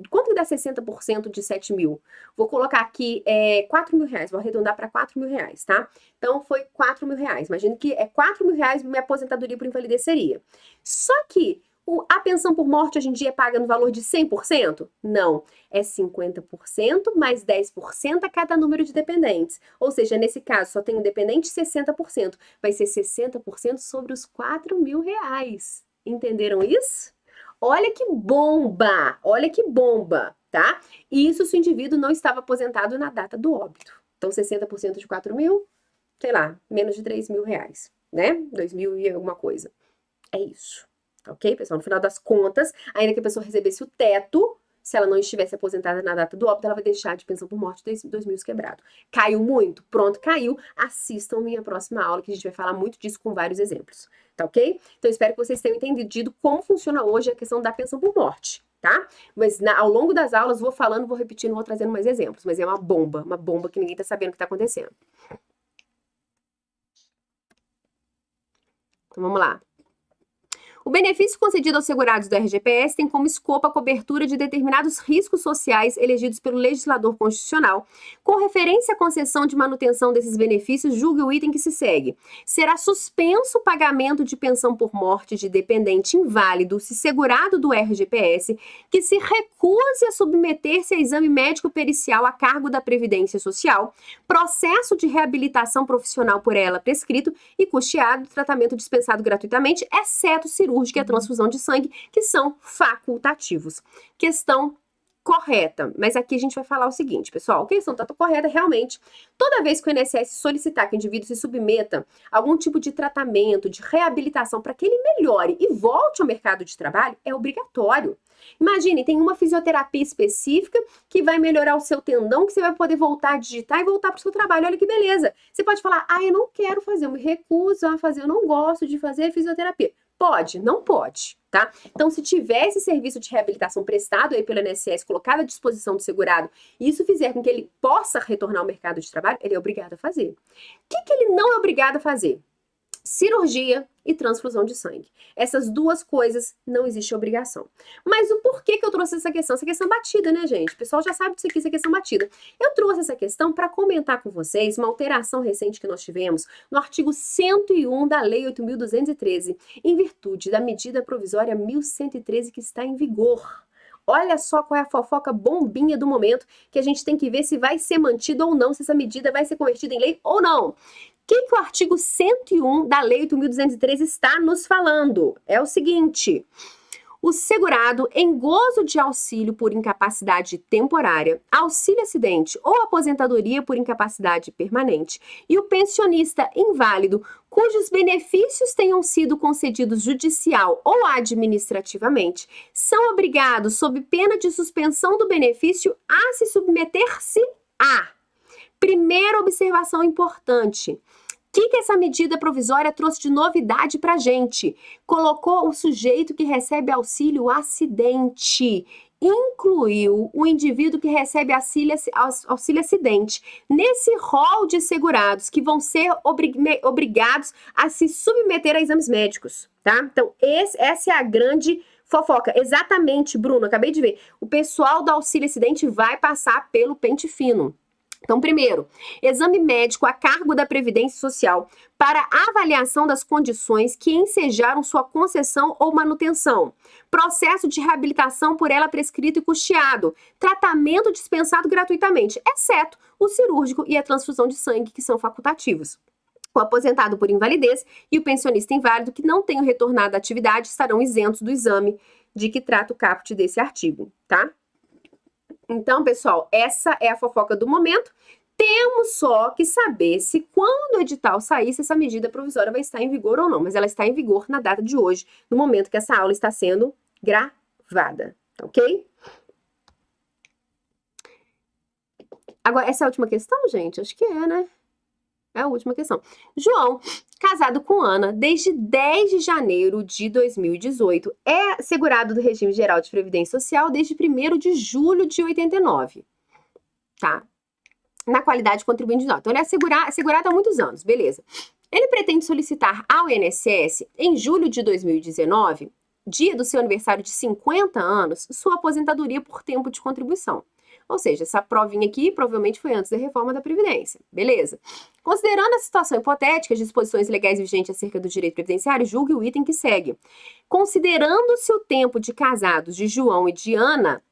A: quanto que dá 60% de 7 mil? Vou colocar aqui 4 mil reais, vou arredondar para 4 mil reais, tá? Então, foi 4 mil reais. Imagine que 4 mil reais minha aposentadoria por invalidez seria. Só que a pensão por morte hoje em dia é paga no valor de 100%? Não, é 50% mais 10% a cada número de dependentes. Ou seja, nesse caso, só tenho dependente 60%. Vai ser 60% sobre os 4 mil reais. Entenderam isso? Olha que bomba! Olha que bomba, tá? Isso se o indivíduo não estava aposentado na data do óbito. Então, 60% de 4 mil, sei lá, menos de 3 mil reais, né? 2 mil e alguma coisa. É isso. Ok, pessoal? No final das contas, ainda que a pessoa recebesse o teto, se ela não estivesse aposentada na data do óbito, ela vai deixar de pensão por morte 2 mil quebrado. Caiu muito? Pronto, caiu. Assistam minha próxima aula, que a gente vai falar muito disso com vários exemplos. Tá ok? Então, espero que vocês tenham entendido como funciona hoje a questão da pensão por morte, tá? Mas ao longo das aulas, vou falando, vou repetindo, vou trazendo mais exemplos. Mas é uma bomba que ninguém tá sabendo o que tá acontecendo. Então, vamos lá. O benefício concedido aos segurados do RGPS tem como escopo a cobertura de determinados riscos sociais elegidos pelo legislador constitucional. Com referência à concessão de manutenção desses benefícios, julgue o item que se segue. Será suspenso o pagamento de pensão por morte de dependente inválido se segurado do RGPS que se recuse a submeter-se a exame médico pericial a cargo da Previdência Social, processo de reabilitação profissional por ela prescrito e custeado, tratamento dispensado gratuitamente, exceto cirúrgica e a transfusão de sangue, que são facultativos. Questão correta, mas aqui a gente vai falar o seguinte, pessoal, a questão está correta realmente. Toda vez que o INSS solicitar que o indivíduo se submeta a algum tipo de tratamento, de reabilitação, para que ele melhore e volte ao mercado de trabalho, é obrigatório. Imagine, tem uma fisioterapia específica que vai melhorar o seu tendão, que você vai poder voltar a digitar e voltar para o seu trabalho. Olha que beleza. Você pode falar, eu não quero fazer, eu me recuso a fazer, eu não gosto de fazer fisioterapia. Pode? Não pode, tá? Então, se tiver esse serviço de reabilitação prestado aí pelo INSS, colocado à disposição do segurado, e isso fizer com que ele possa retornar ao mercado de trabalho, ele é obrigado a fazer. O que ele não é obrigado a fazer? Cirurgia e transfusão de sangue. Essas duas coisas não existe obrigação. Mas o porquê que eu trouxe essa questão? Essa questão batida, né, gente? O pessoal já sabe disso aqui, essa questão batida. Eu trouxe essa questão para comentar com vocês uma alteração recente que nós tivemos no artigo 101 da Lei 8.213, em virtude da medida provisória 1113 que está em vigor. Olha só qual é a fofoca bombinha do momento, que a gente tem que ver se vai ser mantida ou não, se essa medida vai ser convertida em lei ou não. O que o artigo 101 da Lei 8.213 está nos falando? É o seguinte: o segurado em gozo de auxílio por incapacidade temporária, auxílio acidente ou aposentadoria por incapacidade permanente e o pensionista inválido cujos benefícios tenham sido concedidos judicial ou administrativamente, são obrigados, sob pena de suspensão do benefício, a se submeter-se a... Primeira observação importante. O que essa medida provisória trouxe de novidade para a gente? Colocou o sujeito que recebe auxílio acidente, incluiu o indivíduo que recebe auxílio acidente nesse rol de segurados que vão ser obrigados a se submeter a exames médicos, tá? Então, essa é a grande fofoca. Exatamente, Bruno, acabei de ver. O pessoal do auxílio acidente vai passar pelo pente fino. Então, primeiro, exame médico a cargo da Previdência Social para avaliação das condições que ensejaram sua concessão ou manutenção, processo de reabilitação por ela prescrito e custeado, tratamento dispensado gratuitamente, exceto o cirúrgico e a transfusão de sangue, que são facultativos. O aposentado por invalidez e o pensionista inválido que não tenham retornado à atividade estarão isentos do exame de que trata o caput desse artigo, tá? Então, pessoal, essa é a fofoca do momento. Temos só que saber se quando o edital sair, se essa medida provisória vai estar em vigor ou não. Mas ela está em vigor na data de hoje, no momento que essa aula está sendo gravada, ok? Agora, essa é a última questão, gente? Acho que é, né? É a última questão. João, casado com Ana desde 10 de janeiro de 2018, é segurado do regime geral de previdência social desde 1º de julho de 89, tá? Na qualidade de contribuinte individual. Então, ele é segurado há muitos anos, beleza. Ele pretende solicitar ao INSS, em julho de 2019, dia do seu aniversário de 50 anos, sua aposentadoria por tempo de contribuição. Ou seja, essa provinha aqui provavelmente foi antes da reforma da Previdência. Beleza. Considerando a situação hipotética, as disposições legais vigentes acerca do direito previdenciário, julgue o item que segue. Considerando-se o tempo de casados de João e de Ana,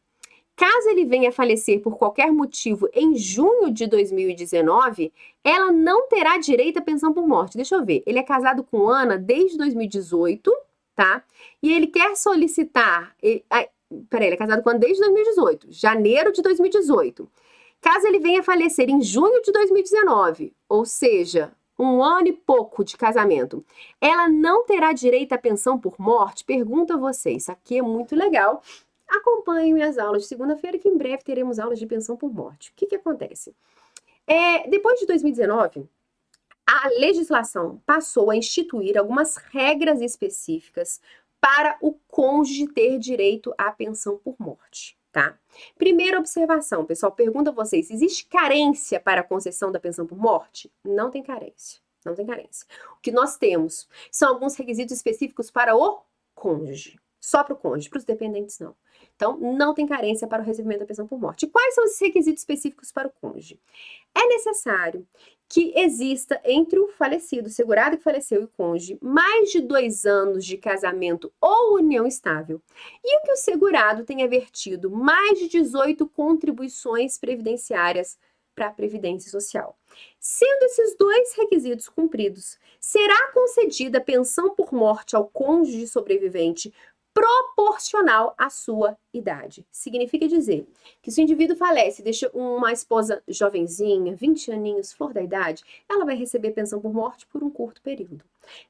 A: caso ele venha a falecer por qualquer motivo em junho de 2019, ela não terá direito à pensão por morte. Deixa eu ver. Ele é casado com Ana desde 2018, tá? E ele quer solicitar... ele é casado com Ana desde 2018, janeiro de 2018. Caso ele venha a falecer em junho de 2019, ou seja, 1 ano e pouco de casamento, ela não terá direito à pensão por morte? Pergunto a vocês, isso aqui é muito legal. Acompanhem minhas aulas de segunda-feira, que em breve teremos aulas de pensão por morte. O que acontece? Depois de 2019, a legislação passou a instituir algumas regras específicas para o cônjuge ter direito à pensão por morte, tá? Primeira observação, pessoal, pergunto a vocês, existe carência para a concessão da pensão por morte? Não tem carência, não tem carência. O que nós temos são alguns requisitos específicos para o cônjuge, só para o cônjuge, para os dependentes não. Então, não tem carência para o recebimento da pensão por morte. E quais são esses requisitos específicos para o cônjuge? É necessário que exista entre o falecido, o segurado que faleceu e o cônjuge, mais de 2 anos de casamento ou união estável, e que o segurado tenha vertido mais de 18 contribuições previdenciárias para a Previdência Social. Sendo esses 2 requisitos cumpridos, será concedida pensão por morte ao cônjuge sobrevivente proporcional à sua idade. Significa dizer que se o indivíduo falece e deixa uma esposa jovenzinha, 20 aninhos, flor da idade, ela vai receber pensão por morte por um curto período.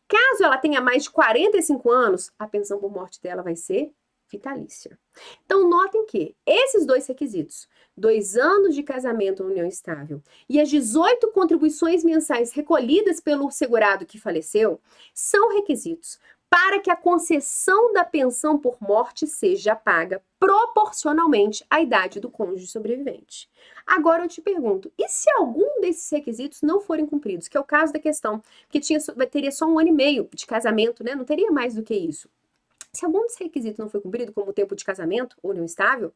A: Caso ela tenha mais de 45 anos, a pensão por morte dela vai ser vitalícia. Então, notem que esses 2 requisitos, 2 anos de casamento ou união estável e as 18 contribuições mensais recolhidas pelo segurado que faleceu, são requisitos para que a concessão da pensão por morte seja paga proporcionalmente à idade do cônjuge sobrevivente. Agora eu te pergunto, e se algum desses requisitos não forem cumpridos? Que é o caso da questão que teria só 1 ano e meio de casamento, né? Não teria mais do que isso. Se algum desses requisitos não foi cumprido, como o tempo de casamento ou união estável,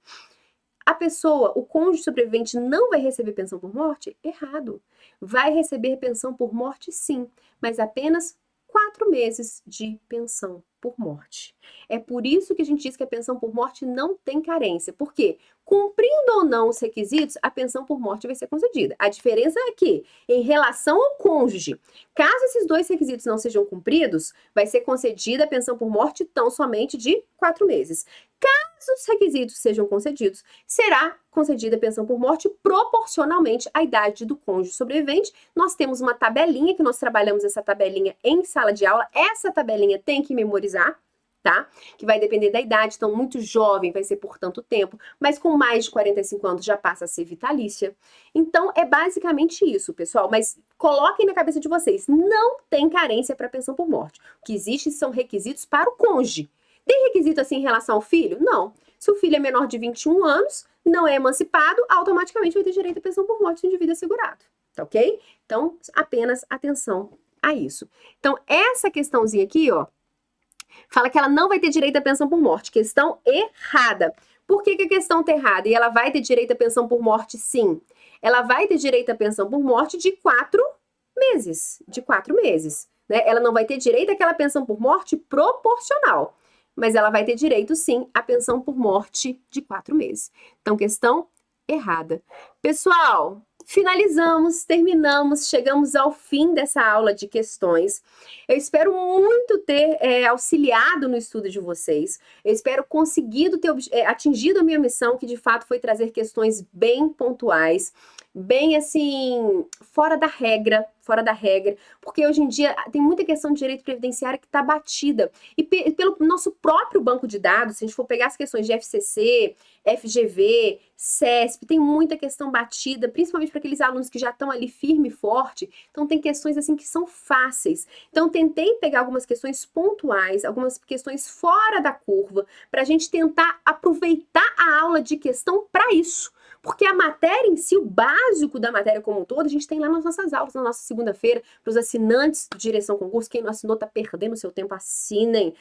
A: a pessoa, o cônjuge sobrevivente, não vai receber pensão por morte? Errado. Vai receber pensão por morte, sim, mas apenas 4 meses de pensão por morte. É por isso que a gente diz que a pensão por morte não tem carência. Por quê? Cumprindo ou não os requisitos, a pensão por morte vai ser concedida. A diferença é que, em relação ao cônjuge, caso esses 2 requisitos não sejam cumpridos, vai ser concedida a pensão por morte tão somente de 4 meses. Caso os requisitos sejam concedidos, será concedida a pensão por morte proporcionalmente à idade do cônjuge sobrevivente. Nós temos uma tabelinha, que nós trabalhamos essa tabelinha em sala de aula. Essa tabelinha tem que memorizar, tá? Que vai depender da idade. Então, muito jovem vai ser por tanto tempo, mas com mais de 45 anos já passa a ser vitalícia. Então, é basicamente isso, pessoal. Mas coloquem na cabeça de vocês, não tem carência para pensão por morte. O que existe são requisitos para o cônjuge. Tem requisito assim em relação ao filho? Não. Se o filho é menor de 21 anos, não é emancipado, automaticamente vai ter direito à pensão por morte de indivíduo assegurado, tá ok? Então, apenas atenção a isso. Então, essa questãozinha aqui, ó, fala que ela não vai ter direito à pensão por morte. Questão errada. Por que a questão tá errada? E ela vai ter direito à pensão por morte, sim. Ela vai ter direito à pensão por morte de 4 meses. De 4 meses. Né? Ela não vai ter direito àquela pensão por morte proporcional. Mas ela vai ter direito, sim, à pensão por morte de 4 meses. Então, questão errada. Pessoal, finalizamos, terminamos, chegamos ao fim dessa aula de questões. Eu espero muito ter auxiliado no estudo de vocês. Eu espero conseguido ter atingido a minha missão, que de fato foi trazer questões bem pontuais, bem assim, fora da regra, porque hoje em dia tem muita questão de direito previdenciário que está batida. E pelo nosso próprio banco de dados, se a gente for pegar as questões de FCC, FGV, CESP, tem muita questão batida, principalmente para aqueles alunos que já estão ali firme e forte. Então tem questões assim que são fáceis. Então tentei pegar algumas questões pontuais, algumas questões fora da curva, para a gente tentar aproveitar a aula de questão para isso. Porque a matéria em si, o básico da matéria como um todo, a gente tem lá nas nossas aulas, na nossa segunda-feira, para os assinantes do Direção Concurso. Quem não assinou está perdendo seu tempo, assinem.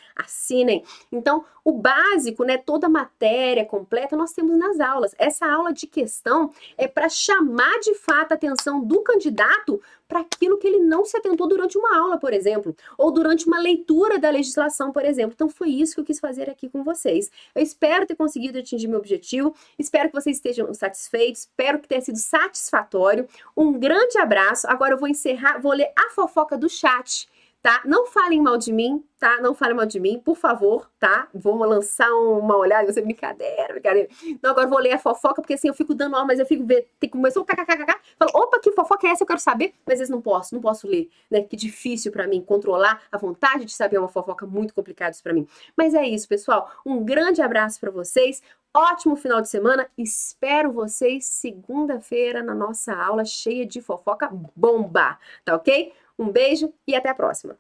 A: Então, o básico, né, toda a matéria completa, nós temos nas aulas. Essa aula de questão é para chamar de fato a atenção do candidato para aquilo que ele não se atentou durante uma aula, por exemplo, ou durante uma leitura da legislação, por exemplo. Então, foi isso que eu quis fazer aqui com vocês. Eu espero ter conseguido atingir meu objetivo, espero que vocês estejam satisfeitos, espero que tenha sido satisfatório. Um grande abraço. Agora eu vou encerrar, vou ler a fofoca do chat, tá? Não falem mal de mim, tá? Não falem mal de mim, por favor, tá? Vamos lançar uma olhada, você brincadeira. Então agora eu vou ler a fofoca, porque assim eu fico dando aula, mas eu fico vendo, começou o kkkk, falo, opa, que fofoca é essa? Eu quero saber, mas às vezes não posso ler, né? Que difícil pra mim controlar a vontade de saber uma fofoca, muito complicado isso pra mim. Mas é isso, pessoal. Um grande abraço pra vocês. Ótimo final de semana. Espero vocês segunda-feira na nossa aula cheia de fofoca bomba, tá ok? Um beijo e até a próxima.